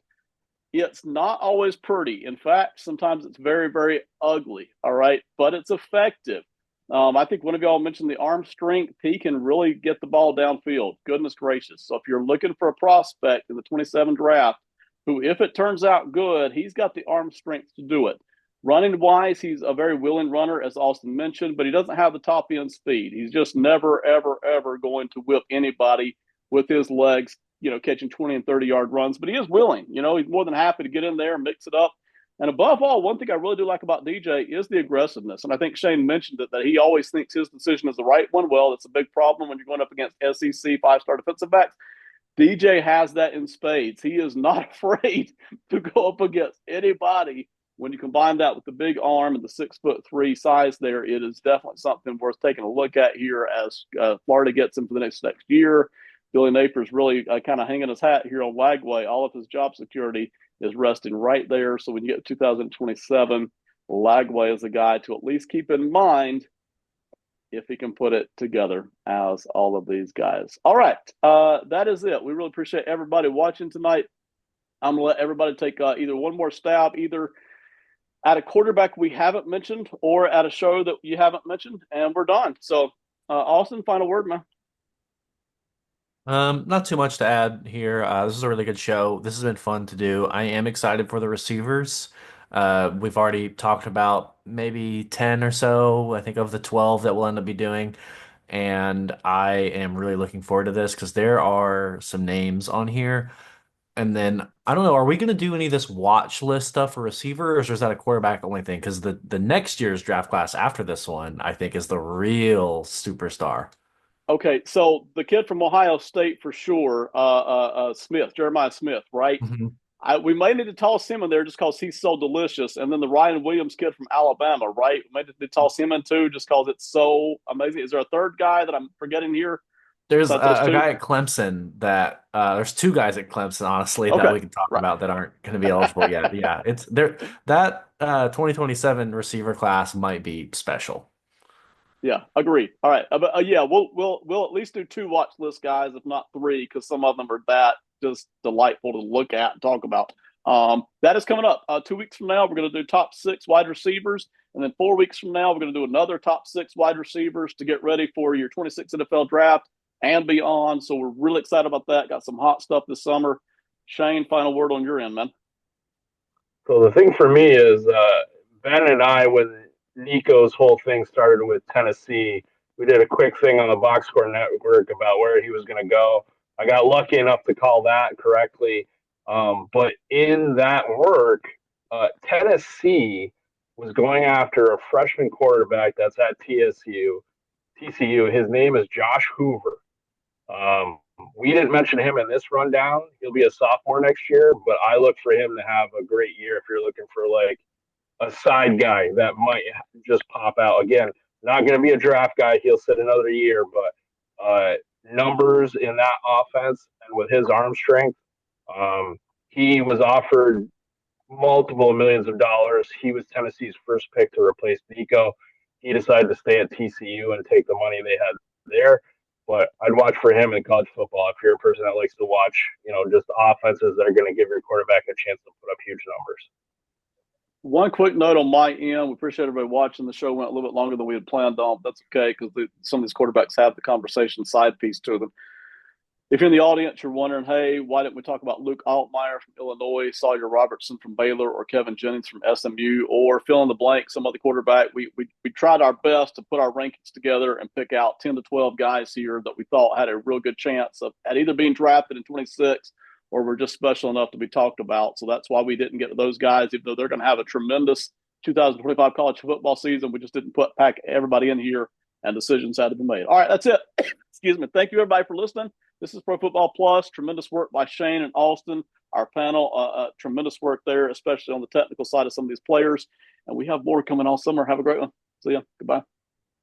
It's not always pretty. In fact, sometimes it's very, very ugly. All right. But it's effective. I think one of y'all mentioned the arm strength. He can really get the ball downfield. Goodness gracious. So if you're looking for a prospect in the 27 draft, who, if it turns out good, he's got the arm strength to do it. Running wise, he's a very willing runner, as Austin mentioned, but he doesn't have the top end speed. He's just never, ever, ever going to whip anybody with his legs, catching 20 and 30-yard runs. But he is willing. He's more than happy to get in there and mix it up. And above all, one thing I really do like about DJ is the aggressiveness. And I think Shane mentioned it, that he always thinks his decision is the right one. Well, it's a big problem when you're going up against SEC five-star defensive backs. DJ has that in spades. He is not afraid to go up against anybody. When you combine that with the big arm and the 6'3" size there, it is definitely something worth taking a look at here as Florida gets him for the next year. Billy Napier's really kind of hanging his hat here on Lagway. All of his job security is resting right there. So when you get to 2027, Lagway is a guy to at least keep in mind if he can put it together as all of these guys. All right. That is it. We really appreciate everybody watching tonight. I'm going to let everybody take either one more stab, either at a quarterback we haven't mentioned or at a show that you haven't mentioned, and we're done. So, Austin, final word, man. Not too much to add here. This is a really good show. This has been fun to do. I am excited for the receivers. We've already talked about maybe 10 or so, I think, of the 12 that we'll end up be doing. And I am really looking forward to this because there are some names on here. And then I don't know, are we going to do any of this watch list stuff for receivers, or is that a quarterback only thing? Because the next year's draft class after this one, I think, is the real superstar. Okay, so the kid from Ohio State for sure, Smith, Jeremiah Smith, right? Mhm. We may need to toss him in there just because he's so delicious. And then the Ryan Williams kid from Alabama, right? We may need to toss him in too just because it's so amazing. Is there a third guy that I'm forgetting here There's besides those a two? guy at Clemson that there's two guys at Clemson, honestly, that Okay, we can talk right. about that aren't going to be eligible yet. Yeah, it's there. That 2027 receiver class might be special. Yeah, agreed. All right, but yeah, we'll at least do two watch list guys, if not three, because some of them are that just delightful to look at and talk about. That is coming up 2 weeks from now. We're going to do top 6 wide receivers, and then 4 weeks from now, we're going to do another top 6 wide receivers to get ready for your 26 NFL draft and beyond. So we're really excited about that. Got some hot stuff this summer. Shane, final word on your end, man. So the thing for me is Ben and I, when Nico's whole thing started with Tennessee, we did a quick thing on the Box Score Network about where he was going to go. I got lucky enough to call that correctly. But in that work, Tennessee was going after a freshman quarterback that's at TCU. His name is Josh Hoover. We didn't mention him in this rundown. He'll be a sophomore next year, but I look for him to have a great year if you're looking for like a side guy that might just pop out. Again, not going to be a draft guy. He'll sit another year, but numbers in that offense and with his arm strength, he was offered multiple millions of dollars. He was Tennessee's first pick to replace Nico. He decided to stay at TCU and take the money they had there. But I'd watch for him in college football if you're a person that likes to watch, just offenses that are going to give your quarterback a chance to put up huge numbers. One quick note on my end. We appreciate everybody watching. The show went a little bit longer than we had planned on. That's okay because some of these quarterbacks have the conversation side piece to them. If you're in the audience, you're wondering, hey, why didn't we talk about Luke Altmaier from Illinois, Sawyer Robertson from Baylor, or Kevin Jennings from SMU, or fill in the blank, some other quarterback? We tried our best to put our rankings together and pick out 10 to 12 guys here that we thought had a real good chance of at either being drafted in 26 or were just special enough to be talked about. So that's why we didn't get to those guys, even though they're going to have a tremendous 2025 college football season. We just didn't pack everybody in here, and decisions had to be made. All right, that's it. Excuse me. Thank you, everybody, for listening. This is Pro Football Plus. Tremendous work by Shane and Austin, our panel. Tremendous work there, especially on the technical side of some of these players. And we have more coming all summer. Have a great one. See ya. Goodbye.